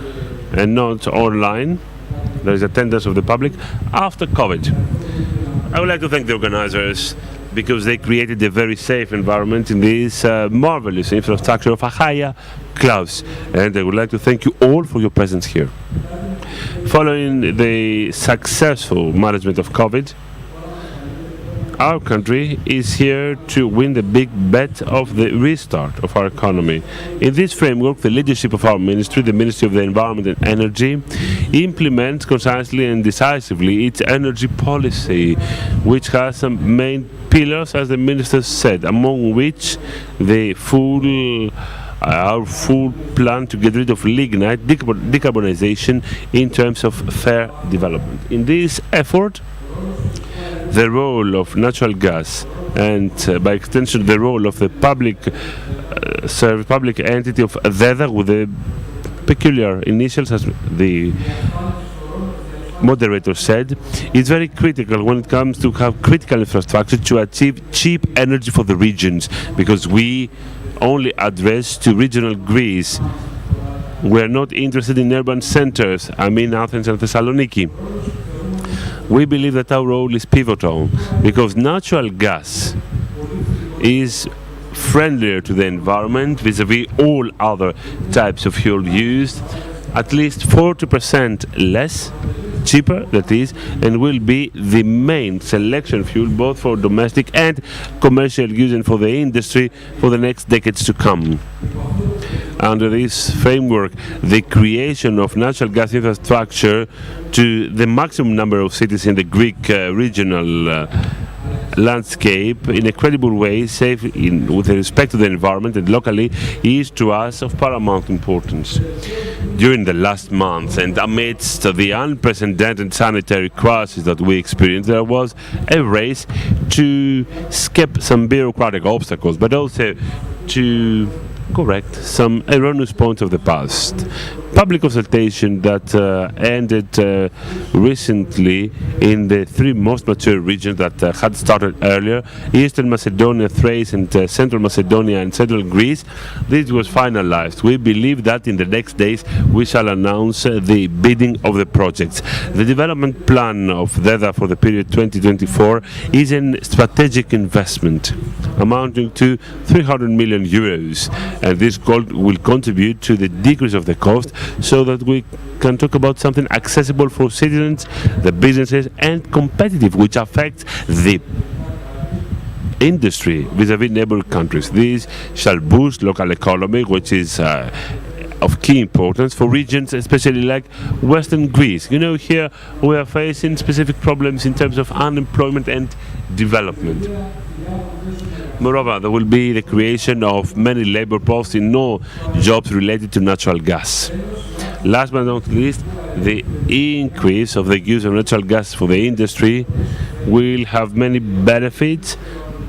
A: and not online. There is attendance of the public after COVID. I would like to thank the organizers because they created a very safe environment in this marvelous infrastructure of Achaia Klaus. And I would like to thank you all for your presence here. Following the successful management of COVID, our country is here to win the big bet of the restart of our economy. In this framework, the leadership of our ministry, the Ministry of the Environment and Energy, implements concisely and decisively its energy policy, which has some main pillars, as the minister said, among which our full plan to get rid of lignite, decarbonization in terms of fair development. In this effort, the role of natural gas and by extension the role of the public entity of DEDA with the peculiar initials, as the moderator said, is very critical when it comes to have critical infrastructure to achieve cheap energy for the regions, because we only address to regional Greece. We are not interested in urban centers, I mean Athens and Thessaloniki. We believe that our role is pivotal because natural gas is friendlier to the environment vis-a-vis all other types of fuel used, at least 40% less, cheaper that is, and will be the main selection fuel both for domestic and commercial use and for the industry for the next decades to come. Under this framework, the creation of natural gas infrastructure to the maximum number of cities in the Greek regional landscape in a credible way, safe with respect to the environment and locally, is to us of paramount importance. During the last month and amidst the unprecedented sanitary crisis that we experienced, there was a race to skip some bureaucratic obstacles, but also to correct some erroneous points of the past. Public consultation that ended recently in the three most mature regions that had started earlier, Eastern Macedonia, Thrace and Central Macedonia and Central Greece. This was finalized. We believe that in the next days we shall announce the bidding of the projects. The development plan of DEDA for the period 2024 is a strategic investment amounting to 300 million euros, and this goal will contribute to the decrease of the cost so that we can talk about something accessible for citizens, the businesses, and competitive, which affects the industry vis-à-vis neighboring countries. This shall boost local economy, which is of key importance for regions, especially like Western Greece. You know, here we are facing specific problems in terms of unemployment and development. Moreover, there will be the creation of many labor posts in all jobs related to natural gas. Last but not least, the increase of the use of natural gas for the industry will have many benefits.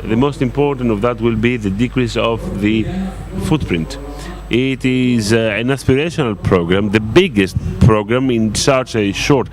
A: The most important of that will be the decrease of the footprint. It is an aspirational program, the biggest program in such a short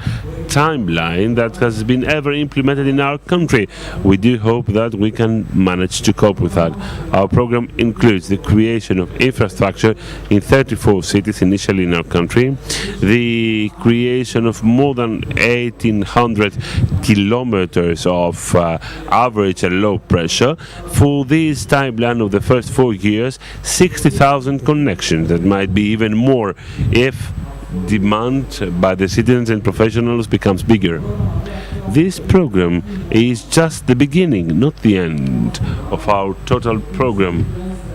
A: timeline that has been ever implemented in our country. We do hope that we can manage to cope with that. Our program includes the creation of infrastructure in 34 cities initially in our country, the creation of more than 1,800 kilometers of average and low pressure. For this timeline of the first 4 years, 60,000 connections. That might be even more if demand by the citizens and professionals becomes bigger. This program is just the beginning, not the end of our total program.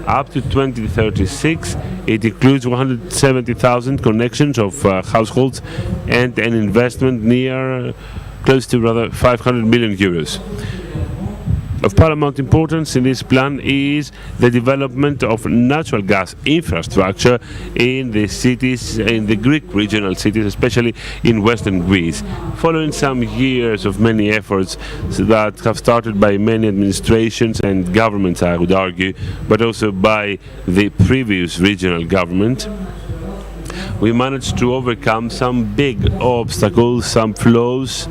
A: Up to 2036, it includes 170,000 connections of households and an investment close to 500 million euros. Of paramount importance in this plan is the development of natural gas infrastructure in the cities, in the Greek regional cities, especially in Western Greece. Following some years of many efforts that have started by many administrations and governments, I would argue, but also by the previous regional government, we managed to overcome some big obstacles, some flaws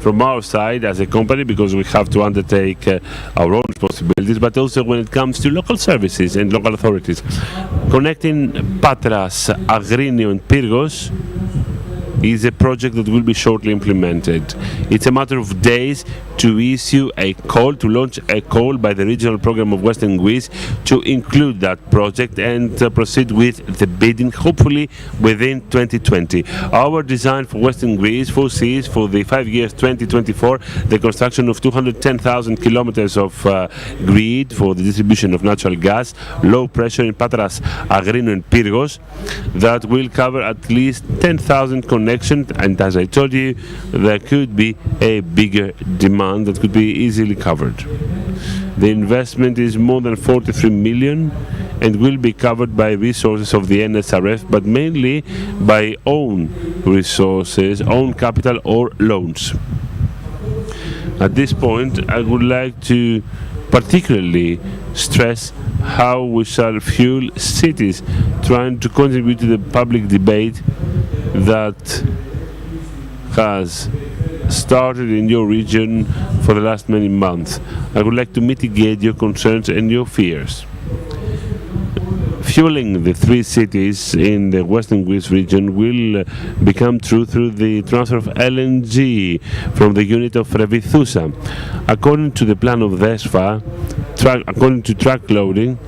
A: from our side as a company, because we have to undertake our own responsibilities, but also when it comes to local services and local authorities. Connecting Patras, Agrinio and Pyrgos is a project that will be shortly implemented. It's a matter of days to issue a call, to launch a call by the regional program of Western Greece to include that project and proceed with the bidding, hopefully within 2020. Our design for Western Greece foresees for the 5 years 2024 the construction of 210,000 kilometers of grid for the distribution of natural gas, low pressure in Patras, Agrinio and Pyrgos, that will cover at least 10,000 connections, and as I told you, there could be a bigger demand that could be easily covered. The investment is more than 43 million and will be covered by resources of the NSRF, but mainly by own resources, own capital or loans. At this point, I would like to particularly stress how we shall fuel cities trying to contribute to the public debate that has started in your region for the last many months. I would like to mitigate your concerns and your fears. Fueling the three cities in the Western Greece region will become true through the transfer of LNG from the unit of Revithousa. According to the plan of DESFA, according to truck loading,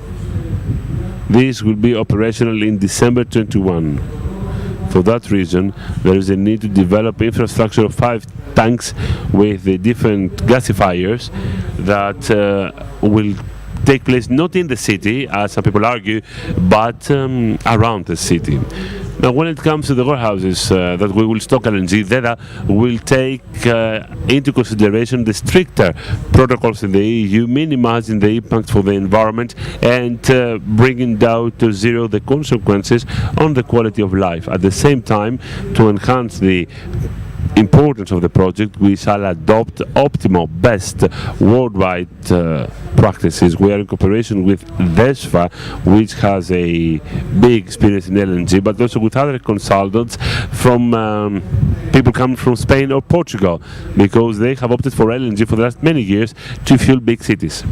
A: this will be operational in December 21. For that reason, there is a need to develop infrastructure of 5 tanks with the different gasifiers that will take place not in the city, as some people argue, but around the city. Now, when it comes to the warehouses that we will stock LNG, DEDA will take into consideration the stricter protocols in the EU, minimizing the impact for the environment and bringing down to zero the consequences on the quality of life. At the same time, to enhance the importance of the project, we shall adopt optimal, best worldwide practices. We are in cooperation with DESFA, which has a big experience in LNG, but also with other consultants from people coming from Spain or Portugal, because they have opted for LNG for the last many years to fuel big cities.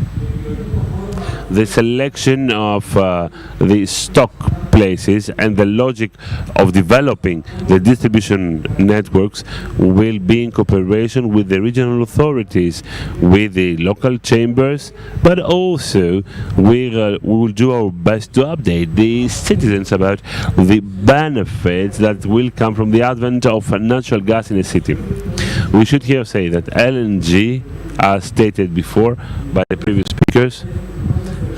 A: The selection of the stock places and the logic of developing the distribution networks will be in cooperation with the regional authorities, with the local chambers, but also we will do our best to update the citizens about the benefits that will come from the advent of natural gas in a city. We should here say that LNG, as stated before by the previous speakers,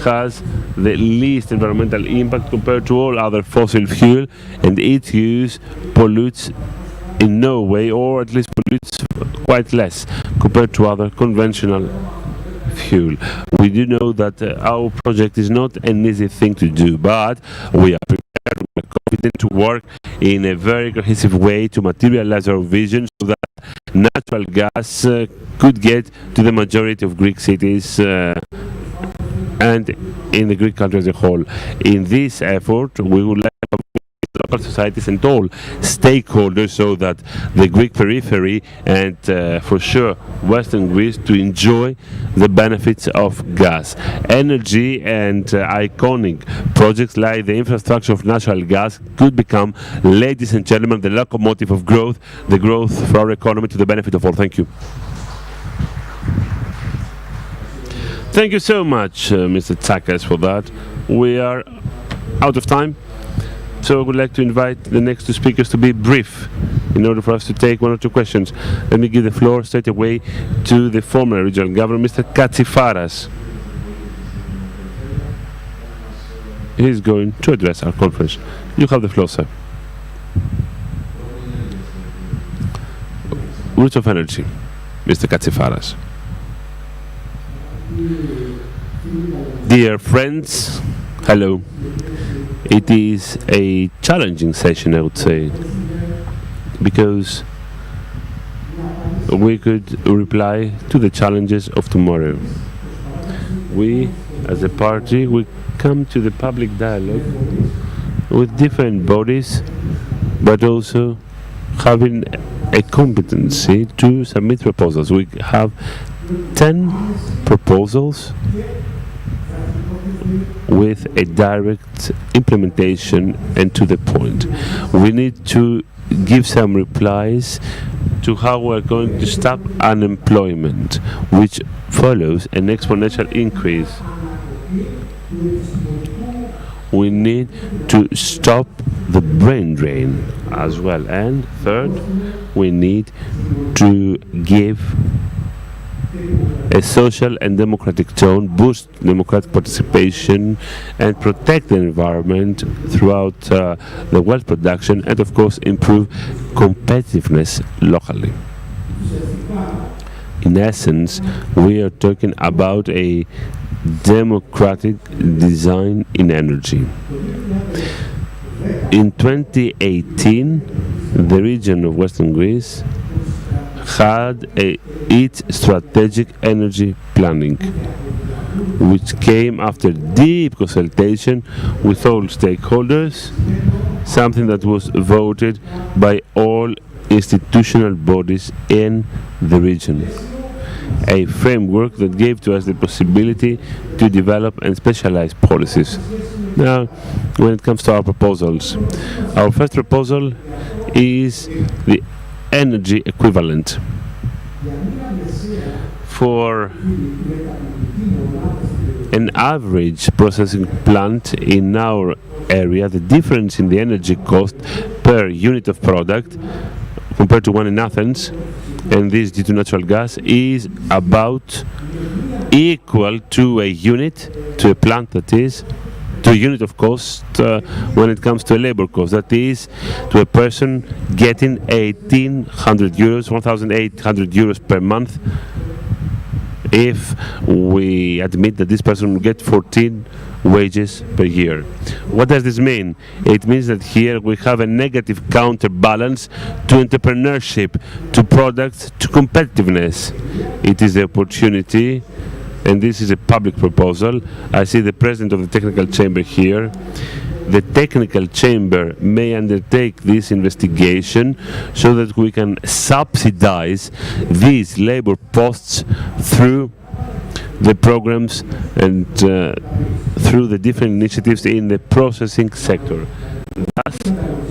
A: has the least environmental impact compared to all other fossil fuel, and its use pollutes in no way, or at least pollutes quite less compared to other conventional fuel. We do know that our project is not an easy thing to do, but we are prepared, we are confident to work in a very cohesive way to materialize our vision so that natural gas could get to the majority of Greek cities and in the Greek country as a whole. In this effort, we would like to have local societies and all stakeholders so that the Greek periphery and for sure Western Greece to enjoy the benefits of gas. Energy and iconic projects like the infrastructure of natural gas could become, ladies and gentlemen, the locomotive of growth, the growth for our economy to the benefit of all. Thank you. Thank you so much, Mr. Tsakas, for that. We are out of time, so I would like to invite the next two speakers to be brief in order for us to take 1 or 2 questions. Let me give the floor straight away to the former regional governor, Mr. Katsifaras. He's going to address our conference. You have the floor, sir. Roots of Energy, Mr. Katsifaras. Dear friends, hello. It is a challenging session, I would say, because we could reply to the challenges of tomorrow. We, as a party, we come to the public dialogue with different bodies, but also having a competency to submit proposals. We have 10 proposals with a direct implementation and to the point. We need to give some replies to how we're going to stop unemployment, which follows an exponential increase. We need to stop the brain drain as well. And third, we need to give a social and democratic tone, boost democratic participation, and protect the environment throughout the wealth production, and of course improve competitiveness locally. In essence, we are talking about a democratic design in energy. In 2018, the region of Western Greece had its strategic energy planning, which came after deep consultation with all stakeholders, something that was voted by all institutional bodies in the region. A framework that gave to us the possibility to develop and specialize policies. Now, when it comes to our proposals, our first proposal is the energy equivalent. For an average processing plant in our area, the difference in the energy cost per unit of product compared to one in Athens, and this due to natural gas, is about equal to a unit, to a plant that is, to a unit of cost when it comes to a labor cost. That is, to a person getting 1,800 euros, 1,800 euros per month, if we admit that this person will get 14 wages per year. What does this mean? It means that here we have a negative counterbalance to entrepreneurship, to products, to competitiveness. It is the opportunity, and this is a public proposal. I see the president of the technical chamber here. The technical chamber may undertake this investigation so that we can subsidize these labor posts through the programs and through the different initiatives in the processing sector. Thus,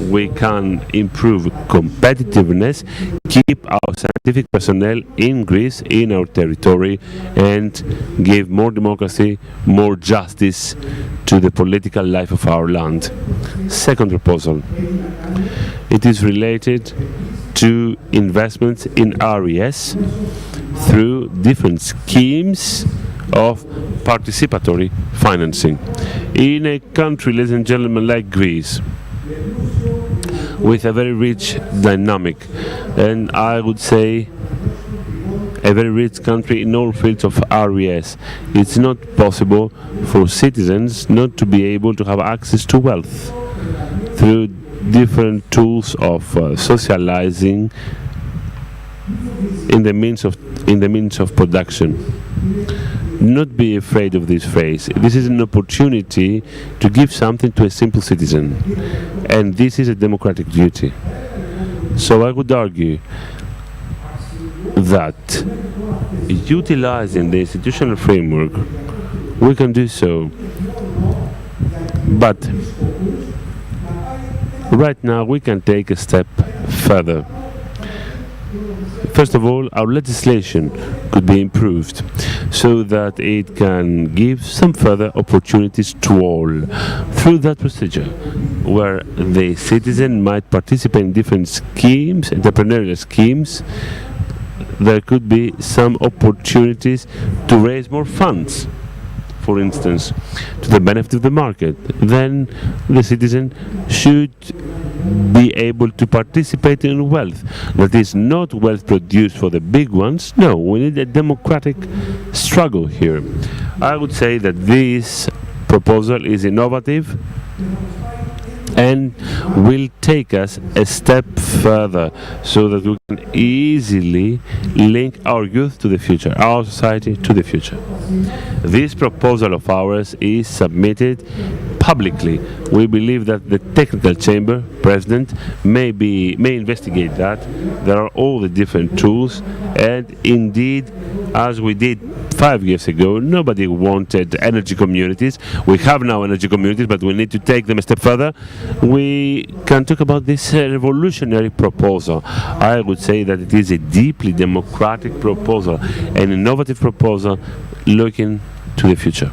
A: we can improve competitiveness, keep our scientific personnel in Greece, in our territory, and give more democracy, more justice to the political life of our land. Second proposal. It is related to investments in RES through different schemes of participatory financing. In a country, ladies and gentlemen, like Greece, with a very rich dynamic, and I would say a very rich country in all fields of RES, it's not possible for citizens not to be able to have access to wealth through different tools of socializing in the means of production. Not be afraid of this phrase. This is an opportunity to give something to a simple citizen, and this is a democratic duty. So I would argue that utilizing the institutional framework, we can do so, but right now we can take a step further. First of all, our legislation could be improved so that it can give some further opportunities to all through that procedure, where the citizen might participate in different schemes, entrepreneurial schemes. There could be some opportunities to raise more funds, for instance, to the benefit of the market. Then the citizen should be able to participate in wealth. That is not wealth produced for the big ones. No, we need a democratic struggle here. I would say that this proposal is innovative and will take us a step further so that we can easily link our youth to the future, our society to the future. This proposal of ours is submitted publicly. We believe that the technical chamber president may investigate that. There are all the different tools, and indeed, as we did 5 years ago, nobody wanted energy communities. We have now energy communities, but we need to take them a step further. We can talk about this revolutionary proposal. I would say that it is a deeply democratic proposal, an innovative proposal looking to the future.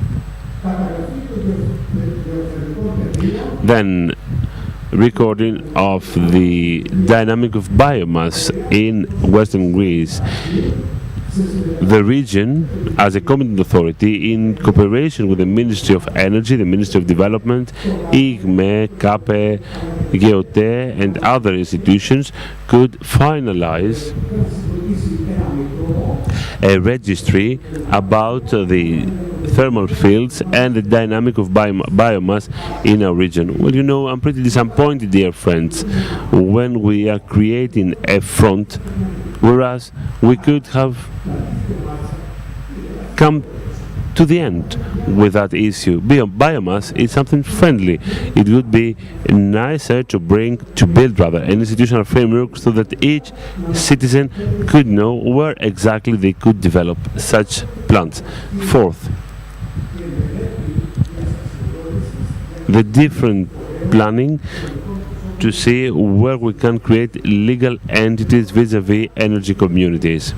A: Then, recording of the dynamic of biomass in Western Greece. The region, as a competent authority, in cooperation with the Ministry of Energy, the Ministry of Development, IGME, CAPE, GEOTE, and other institutions, could finalize a registry about the thermal fields and the dynamic of biomass in our region. Well, you know, I'm pretty disappointed, dear friends, when we are creating a front, whereas we could have come to the end with that issue. Biomass is something friendly. It would be nicer to build an institutional framework so that each citizen could know where exactly they could develop such plants. Fourth, the different planning to see where we can create legal entities vis-à-vis energy communities.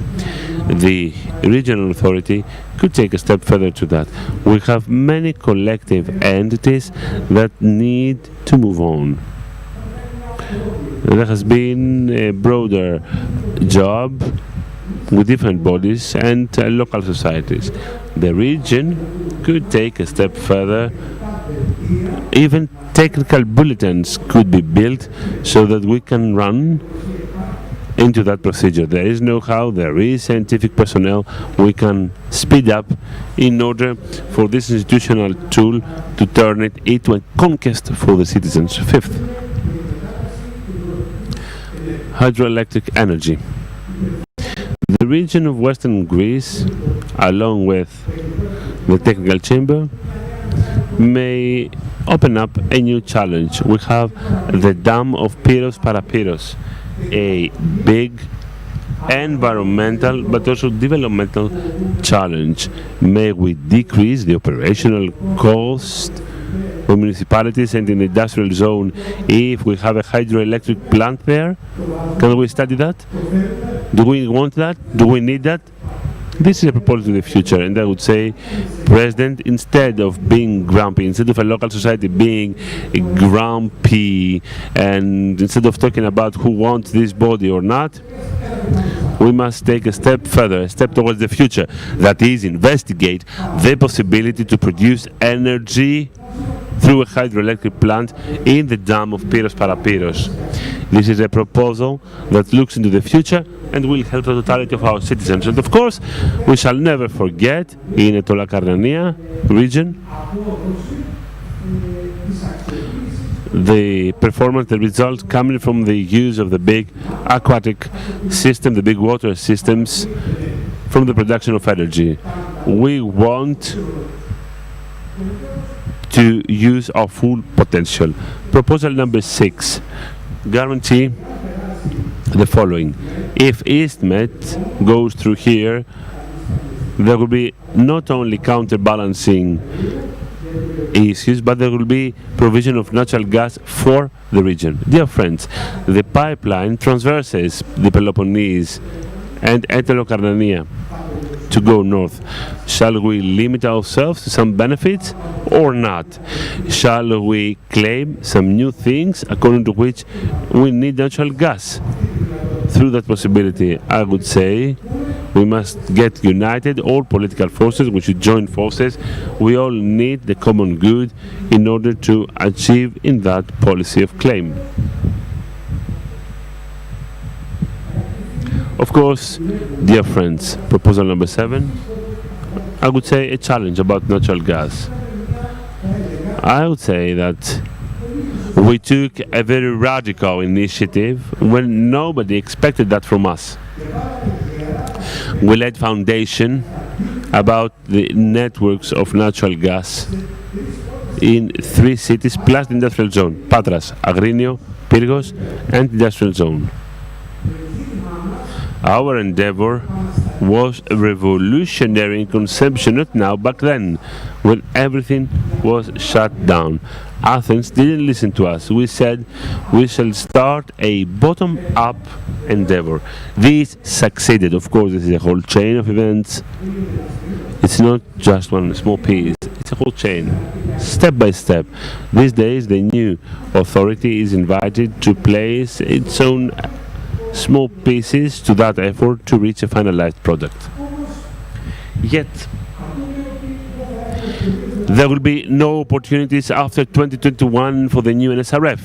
A: The regional authority could take a step further to that. We have many collective entities that need to move on. There has been a broader job with different bodies and local societies. The region could take a step further. Even technical bulletins could be built so that we can run into that procedure. There is know-how, there is scientific personnel. We can speed up in order for this institutional tool to turn it into a conquest for the citizens. Fifth, hydroelectric energy. The region of Western Greece, along with the technical chamber, may open up a new challenge. We have the dam of Pyros Parapyros, a big environmental but also developmental challenge. May we decrease the operational cost for municipalities and in the industrial zone if we have a hydroelectric plant there? Can we study that? Do we want that? Do we need that? This is a proposal to the future, and I would say, President, instead of being grumpy, instead of a local society being grumpy, and instead of talking about who wants this body or not, we must take a step further, a step towards the future. That is, investigate the possibility to produce energy through a hydroelectric plant in the dam of Pyros Parapyros. This is a proposal that looks into the future and will help the totality of our citizens. And of course, we shall never forget, in the Tolakarnania region, the performance, the results coming from the use of the big aquatic system, the big water systems, from the production of energy. We want to use our full potential. Proposal number 6, guarantee the following. If EastMed goes through here, there will be not only counterbalancing issues, but there will be provision of natural gas for the region. Dear friends, the pipeline traverses the Peloponnese and Entelokarnania to go north. Shall we limit ourselves to some benefits or not? Shall we claim some new things according to which we need natural gas? Through that possibility, I would say we must get united, all political forces, we should join forces. We all need the common good in order to achieve in that policy of claim. Of course, dear friends, proposal number 7, I would say a challenge about natural gas. I would say that we took a very radical initiative when nobody expected that from us. We laid foundation about the networks of natural gas in 3 cities plus the industrial zone: Patras, Agrinio, Pyrgos, and industrial zone. Our endeavor was revolutionary in consumption, not now, back then, when everything was shut down. Athens didn't listen to us. We said we shall start a bottom-up endeavor. This succeeded. Of course, this is a whole chain of events. It's not just one small piece. It's a whole chain, step by step. These days, the new authority is invited to place its own small pieces to that effort to reach a finalized product. Yet, there will be no opportunities after 2021 for the new NSRF.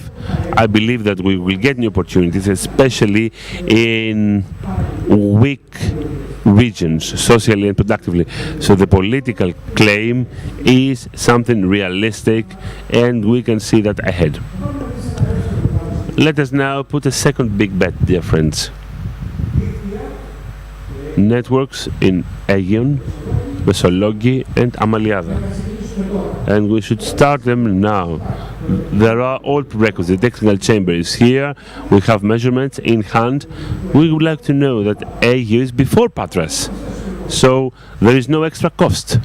A: I believe that we will get new opportunities, especially in weak regions, socially and productively. So the political claim is something realistic, and we can see that ahead. Let us now put a second big bet, dear friends. Networks in Aegeon, Mesologi, and Amaliada. And we should start them now. There are all prerequisites. The technical chamber is here. We have measurements in hand. We would like to know that Aegeon is before Patras, so there is no extra cost.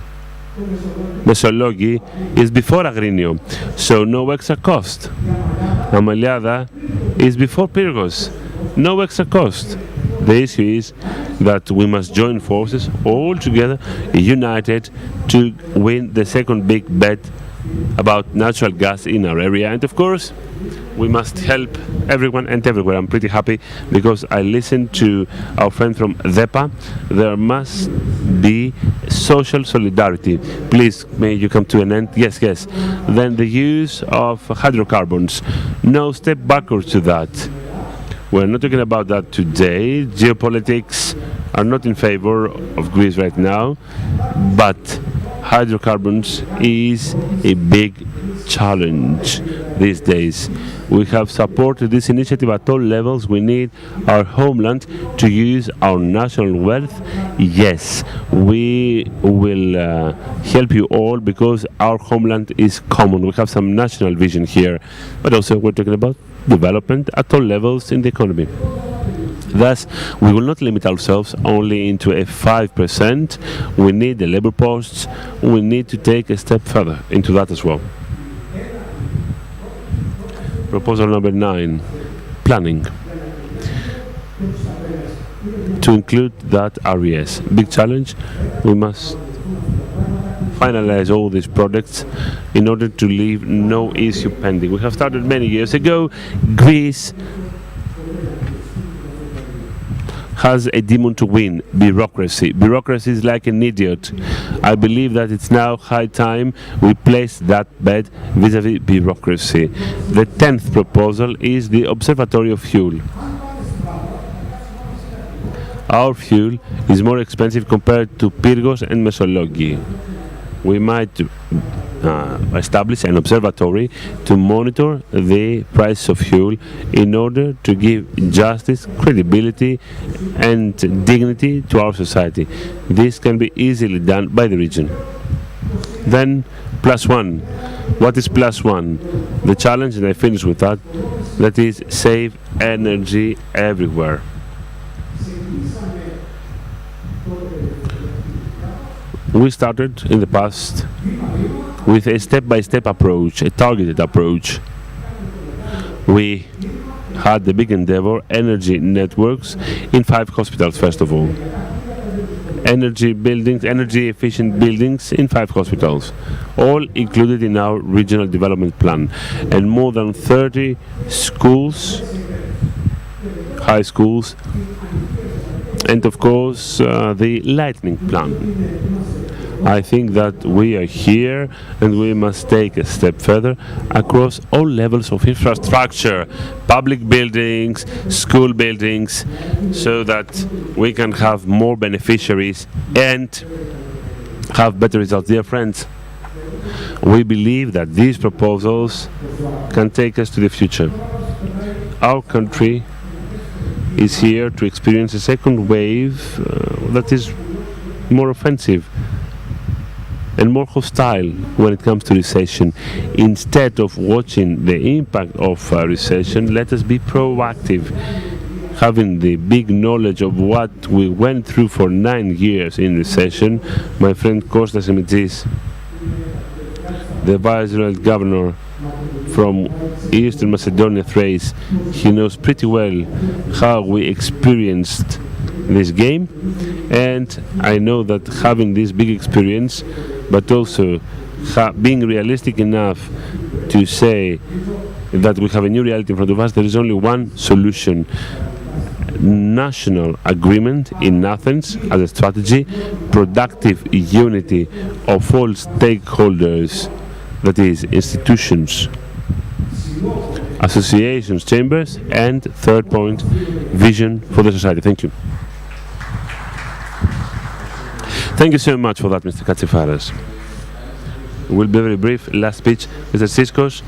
A: Mesologi is before Agrinio, so no extra cost. Amaliada is before Pyrgos, no extra cost. The issue is that we must join forces all together, united, to win the second big bet about natural gas in our area. And of course, we must help everyone and everywhere. I'm pretty happy because I listened to our friend from DEPA. There must be social solidarity. Please, may you come to an end? Yes, yes. Then the use of hydrocarbons. No step backwards to that. We're not talking about that today. Geopolitics are not in favor of Greece right now, but hydrocarbons is a big challenge these days. We have supported this initiative at all levels. We need our homeland to use our national wealth. Yes, we will help you all because our homeland is common. We have some national vision here, but also we're talking about development at all levels in the economy. Thus, we will not limit ourselves only into a 5%. We need the labor posts. We need to take a step further into that as well. Proposal number 9, planning. To include that RES. Big challenge. We must finalize all these projects in order to leave no issue pending. We have started many years ago. Greece has a demon to win, bureaucracy. Bureaucracy is like an idiot. I believe that it's now high time we place that bet vis-à-vis bureaucracy. The 10th proposal is the observatory of fuel. Our fuel is more expensive compared to Pyrgos and Mesologi. We might establish an observatory to monitor the price of fuel in order to give justice, credibility and dignity to our society. This can be easily done by the region. Then +1. What is +1? The challenge, and I finish with that, that is save energy everywhere. We started in the past with a step-by-step approach, a targeted approach. We had the big endeavor, energy networks, in 5 hospitals first of all. Energy buildings, energy efficient buildings in 5 hospitals, all included in our regional development plan. And more than 30 schools, high schools, and of course the lightning plan. I think that we are here and we must take a step further across all levels of infrastructure, public buildings, school buildings, so that we can have more beneficiaries and have better results. Dear friends, we believe that these proposals can take us to the future. Our country is here to experience a second wave that is more offensive and more hostile when it comes to recession. Instead of watching the impact of recession, let us be proactive. Having the big knowledge of what we went through for 9 years in recession, my friend Kostas Emitsis, the Vice Governor from Eastern Macedonia, Thrace, he knows pretty well how we experienced this game, and I know that having this big experience, but also being realistic enough to say that we have a new reality in front of us, there is only one solution: national agreement in Athens as a strategy, productive unity of all stakeholders, that is, institutions, associations, chambers, and third point, vision for the society. Thank you. Thank you so much for that, Mr. Katsifaras. We'll be very brief. Last speech, Mr. Siskos,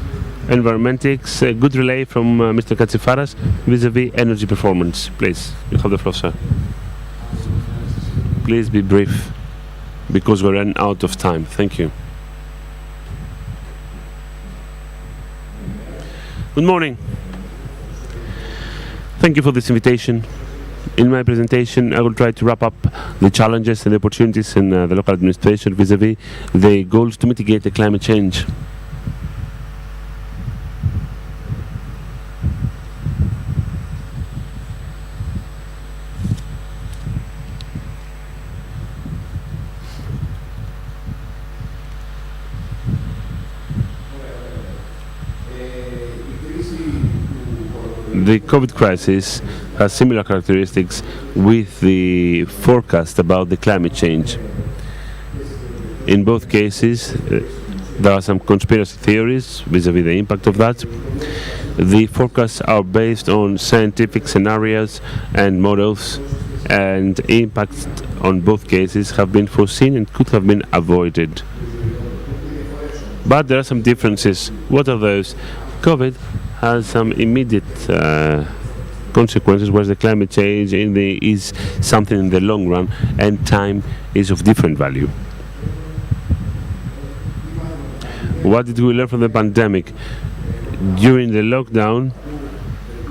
A: Environmentics, a good relay from Mr. Katsifaras vis-à-vis energy performance. Please, you have the floor, sir. Please be brief, because we're running out of time. Thank you. Good morning. Thank you for this invitation. In my presentation, I will try to wrap up the challenges and the opportunities in the local administration vis-à-vis the goals to mitigate the climate change. The COVID crisis has similar characteristics with the forecast about the climate change. In both cases, there are some conspiracy theories vis-à-vis the impact of that. The forecasts are based on scientific scenarios and models, and impacts on both cases have been foreseen and could have been avoided. But there are some differences. What are those? COVID has some immediate consequences, whereas the climate change is something in the long run, and time is of different value. What did we learn from the pandemic? During the lockdown,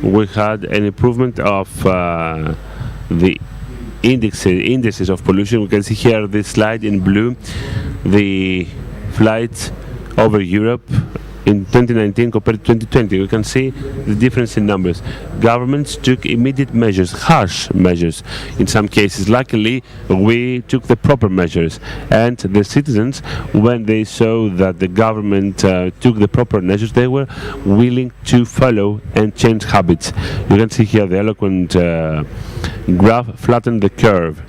A: we had an improvement of the indices of pollution. We can see here this slide in blue, the flights over Europe in 2019 compared to 2020. We can see the difference in numbers. Governments took immediate measures, harsh measures in some cases. Luckily, we took the proper measures, and the citizens, when they saw that the government took the proper measures, they were willing to follow and change habits. You can see here the eloquent graph flattened the curve.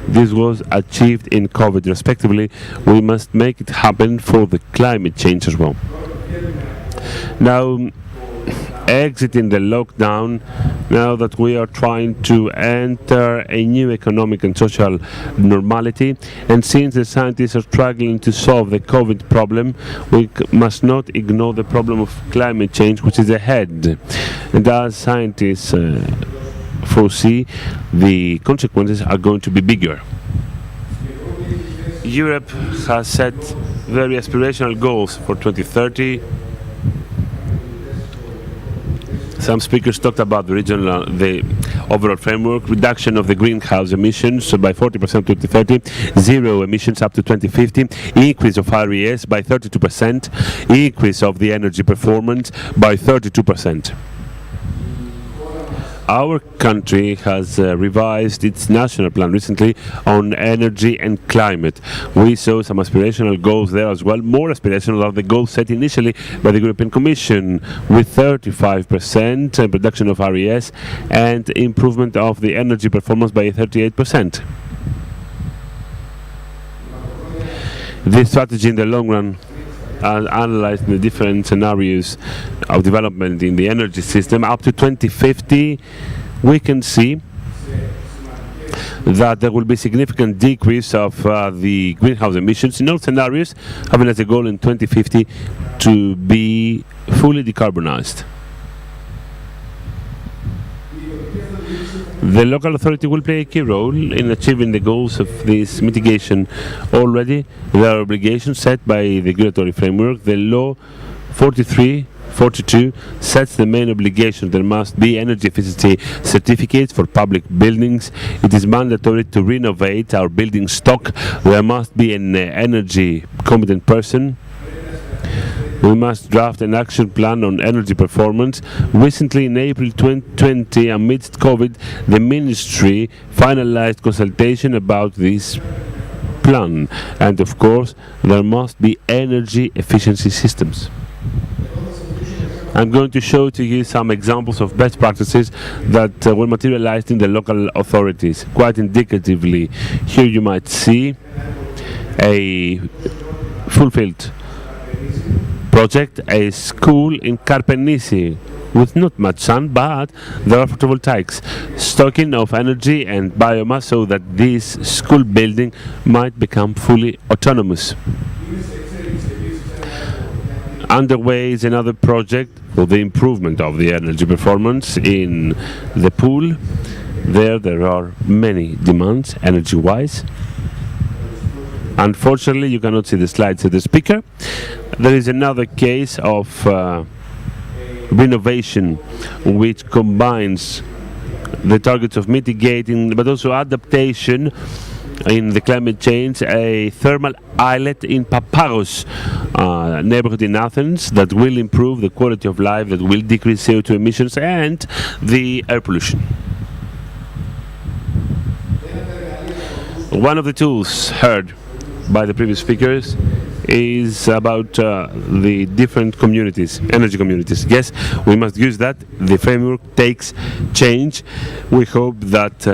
A: This was achieved in COVID respectively. We must make it happen for the climate change as well. Now, exiting the lockdown, now that we are trying to enter a new economic and social normality, and since the scientists are struggling to solve the COVID problem, we must not ignore the problem of climate change, which is ahead. And as scientists foresee, the consequences are going to be bigger. Europe has set very aspirational goals for 2030. Some speakers talked about the overall framework, reduction of the greenhouse emissions by 40% to 2030, zero emissions up to 2050, increase of RES by 32%, increase of the energy performance by 32%. Our country has revised its national plan recently on energy and climate. We saw some aspirational goals there as well, more aspirational than the goals set initially by the European Commission, with 35% reduction of RES and improvement of the energy performance by 38%. This strategy in the long run, analyzing the different scenarios of development in the energy system up to 2050, we can see that there will be significant decrease of the greenhouse emissions in all scenarios, having as a goal in 2050 to be fully decarbonized. The local authority will play a key role in achieving the goals of this mitigation. Already, there are obligations set by the regulatory framework. The law 43/42 sets the main obligation. There must be energy efficiency certificates for public buildings. It is mandatory to renovate our building stock. There must be an energy competent person. We must draft an action plan on energy performance. Recently, in April 2020, amidst COVID, the ministry finalized consultation about this plan. And of course, there must be energy efficiency systems. I'm going to show to you some examples of best practices that were materialized in the local authorities. Quite indicatively, here you might see a fulfilled project, a school in Karpenisi with not much sun, but there are photovoltaics, stocking of energy and biomass so that this school building might become fully autonomous. Underway is another project for the improvement of the energy performance in the pool. There are many demands energy-wise. Unfortunately, you cannot see the slides of the speaker. There is another case of renovation which combines the targets of mitigating but also adaptation in the climate change, a thermal islet in Papagos neighborhood in Athens that will improve the quality of life, that will decrease CO2 emissions and the air pollution. One of the tools heard by the previous speakers is about the different communities, energy communities. Yes, we must use that. The framework takes change. We hope that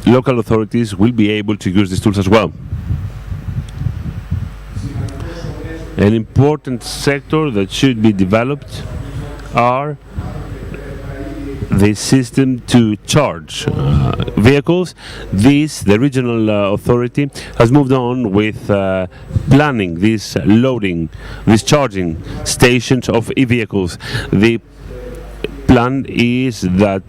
A: local authorities will be able to use these tools as well. An important sector that should be developed are the system to charge vehicles. The regional authority has moved on with planning these charging stations of e-vehicles. The plan is that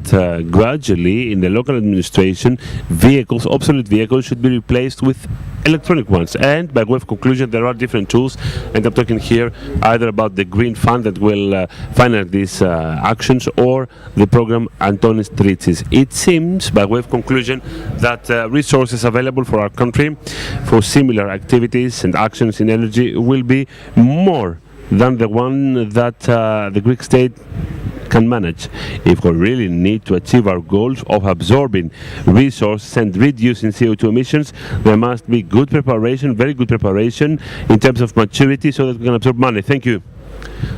A: gradually in the local administration, obsolete vehicles should be replaced with electronic ones. And by way of conclusion, there are different tools, and I'm talking here either about the green fund that will finance these actions or the program Antonis Tritsis. It seems, by way of conclusion, that resources available for our country for similar activities and actions in energy will be more than the one that the Greek state can manage. If we really need to achieve our goals of absorbing resources and reducing CO2 emissions, there must be good preparation, very good preparation in terms of maturity so that we can absorb money. Thank you.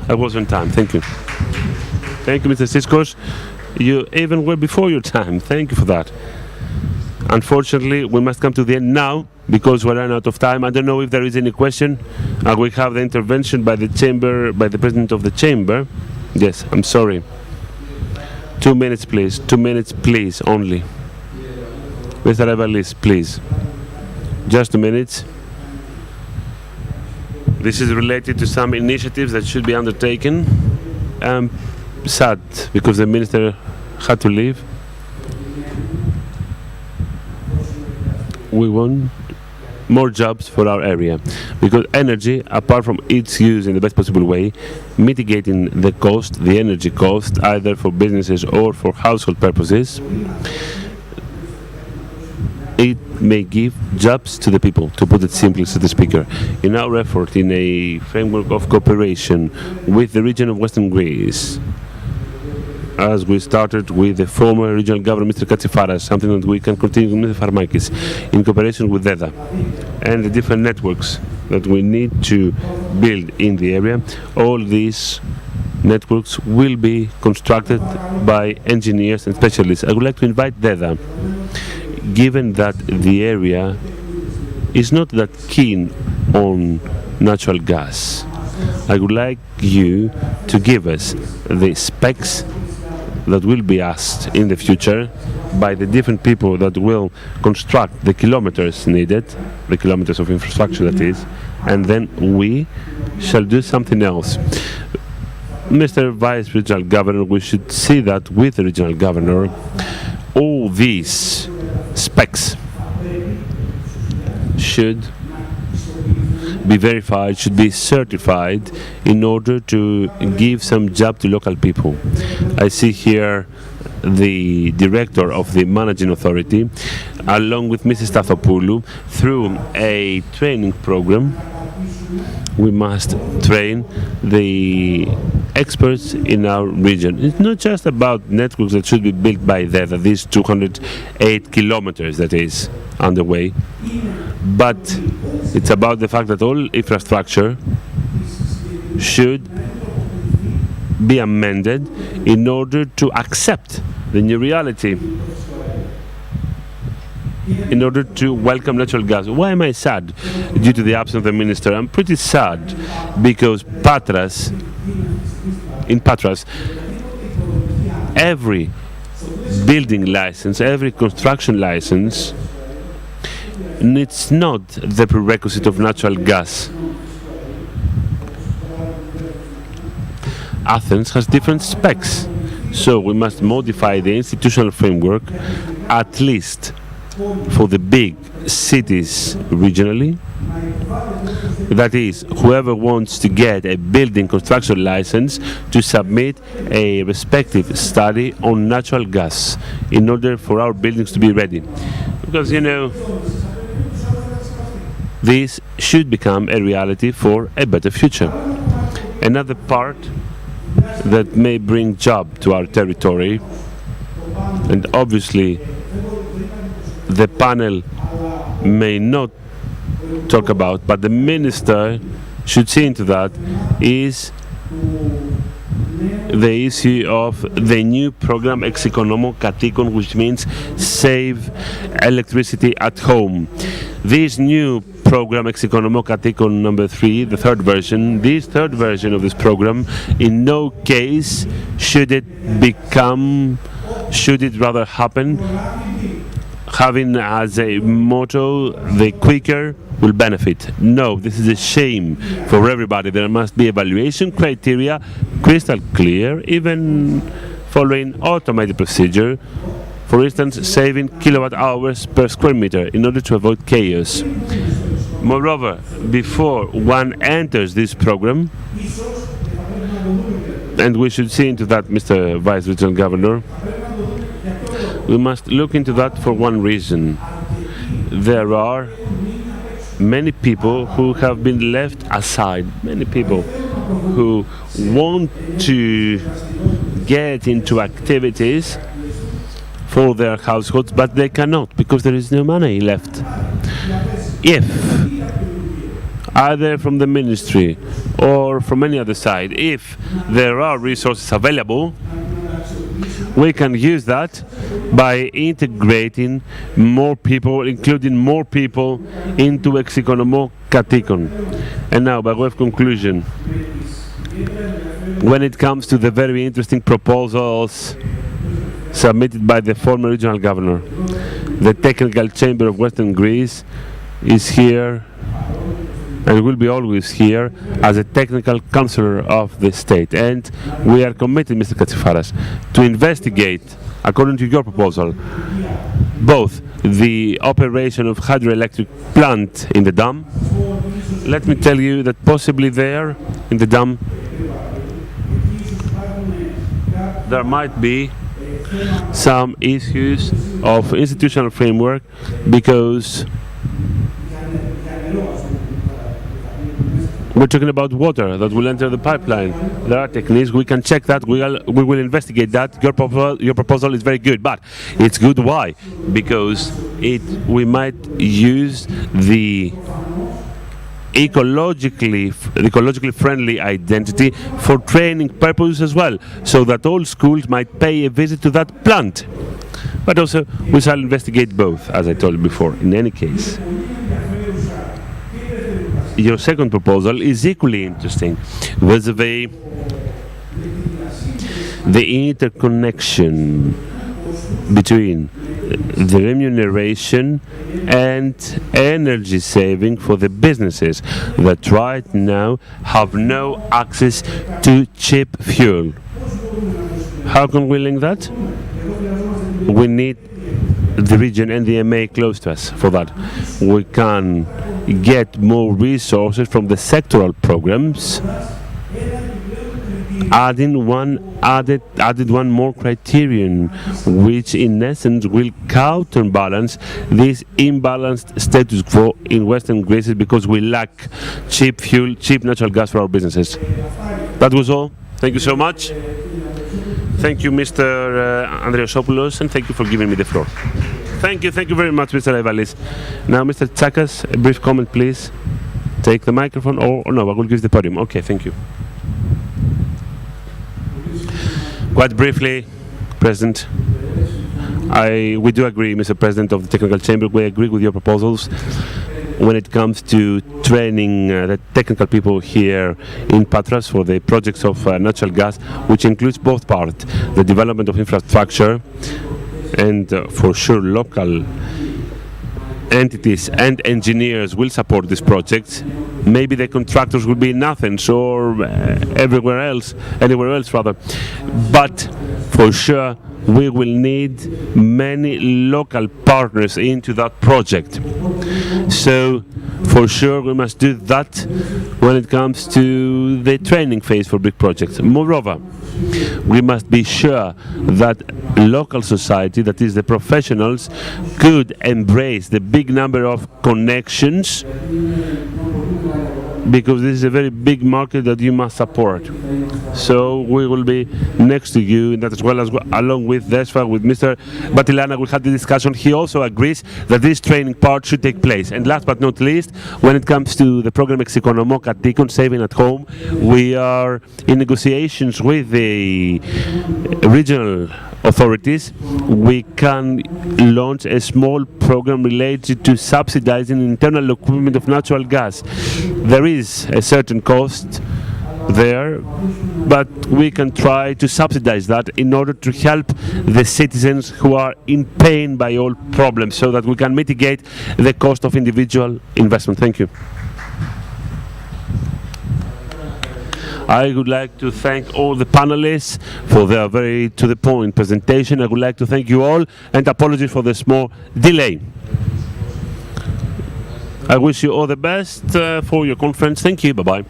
A: I was on time. Thank you. Thank you, Mr. Siskos. You even were before your time. Thank you for that. Unfortunately, we must come to the end now because we're running out of time. I don't know if there is any question. We have the intervention by the chamber, by the president of the chamber. Yes, I'm sorry. 2 minutes, please. 2 minutes, please, only. Mr. Evalis, please. Just 2 minutes. This is related to some initiatives that should be undertaken. I'm sad because the minister had to leave. We want more jobs for our area, because energy, apart from its use in the best possible way, mitigating the cost, the energy cost, either for businesses or for household purposes, it may give jobs to the people, to put it simply, to the speaker. In our effort, in a framework of cooperation with the region of Western Greece, as we started with the former regional governor, Mr. Katsifaras, something that we can continue with Mr. Farmakis, in cooperation with DEDA and the different networks that we need to build in the area. All these networks will be constructed by engineers and specialists. I would like to invite DEDA, given that the area is not that keen on natural gas. I would like you to give us the specs that will be asked in the future by the different people that will construct the kilometers needed, the kilometers of infrastructure that is, and then we shall do something else. Mr. Vice Regional Governor, we should see that with the Regional Governor, all these specs should be verified, should be certified in order to give some job to local people. I see here the director of the managing authority, along with Mrs. Stathopoulou, through a training program. We must train the experts in our region. It's not just about networks that should be built by DEDA, these 208 kilometers that is underway, but it's about the fact that all infrastructure should be amended in order to accept the new reality, in order to welcome natural gas. Why am I sad? Due to the absence of the minister. I'm pretty sad because in Patras, every building license, every construction license needs not the prerequisite of natural gas. Athens has different specs, so we must modify the institutional framework, at least for the big cities regionally. That is, whoever wants to get a building construction license to submit a respective study on natural gas in order for our buildings to be ready. Because, you know, this should become a reality for a better future. Another part that may bring job to our territory, and obviously the panel may not talk about, but the minister should see into that is the issue of the new program Εξοικονόμω Κατοίκων, which means save electricity at home. This new program Εξοικονόμω Κατοίκων number 3, the third version, this third version of this program, in no case should it rather happen having as a motto the quicker will benefit. No, this is a shame for everybody. There must be evaluation criteria crystal clear, even following automated procedure, for instance saving kilowatt hours per square meter in order to avoid chaos. Moreover, before one enters this program, and we should see into that, Mr. Vice Regional Governor, we must look into that for one reason. There are many people who have been left aside, many people who want to get into activities for their households, but they cannot because there is no money left. If either from the ministry or from any other side, if there are resources available, we can use that by integrating more people, including more people into Εξοικονόμω Κατοίκων. And now, by way of conclusion, when it comes to the very interesting proposals submitted by the former regional governor, the Technical Chamber of Western Greece is here and will be always here as a technical counselor of the state. And we are committed, Mr. Katsifaras, to investigate, according to your proposal, both the operation of hydroelectric plant in the dam. Let me tell you that possibly there, in the dam, there might be some issues of institutional framework, because we're talking about water that will enter the pipeline. There are techniques, we can check that, we will investigate that. Your proposal is very good, but it's good why? Because we might use the ecologically friendly identity for training purposes as well, so that all schools might pay a visit to that plant. But also we shall investigate both, as I told you before. In any case, your second proposal is equally interesting. With the interconnection between the remuneration and energy saving for the businesses that right now have no access to cheap fuel. How can we link that? We need the region and the MA close to us for that. We can get more resources from the sectoral programs, added one more criterion, which in essence will counterbalance this imbalanced status quo in Western Greece, because we lack cheap fuel, cheap natural gas for our businesses. That was all. Thank you so much. Thank you, Mr. Andreasopoulos, and thank you for giving me the floor. Thank you very much, Mr. Evalis. Now, Mr. Tsakas, a brief comment, please. Take the microphone, or no, I will give the podium. Okay, thank you. Quite briefly, President, we do agree, Mr. President of the Technical Chamber, we agree with your proposals when it comes to training the technical people here in Patras for the projects of natural gas, which includes both parts, the development of infrastructure and for sure local entities and engineers will support these projects. Maybe the contractors will be in Athens or anywhere else rather. But for sure we will need many local partners into that project. So for sure we must do that when it comes to the training phase for big projects. Moreover, we must be sure that local society, that is the professionals, could embrace the big number of connections because this is a very big market that you must support. So we will be next to you in that, as well as along with DESFA, with Mr. Batilana. We had the discussion. He also agrees that this training part should take place. And last but not least, when it comes to the program Execonomo Katikon, Saving at Home, we are in negotiations with the regional authorities. We can launch a small program related to subsidizing internal equipment of natural gas. There is a certain cost there, but we can try to subsidize that in order to help the citizens who are in pain by all problems, so that we can mitigate the cost of individual investment. Thank you. I would like to thank all the panelists for their very to-the-point presentation. I would like to thank you all, and apologies for the small delay. I wish you all the best for your conference. Thank you. Bye-bye.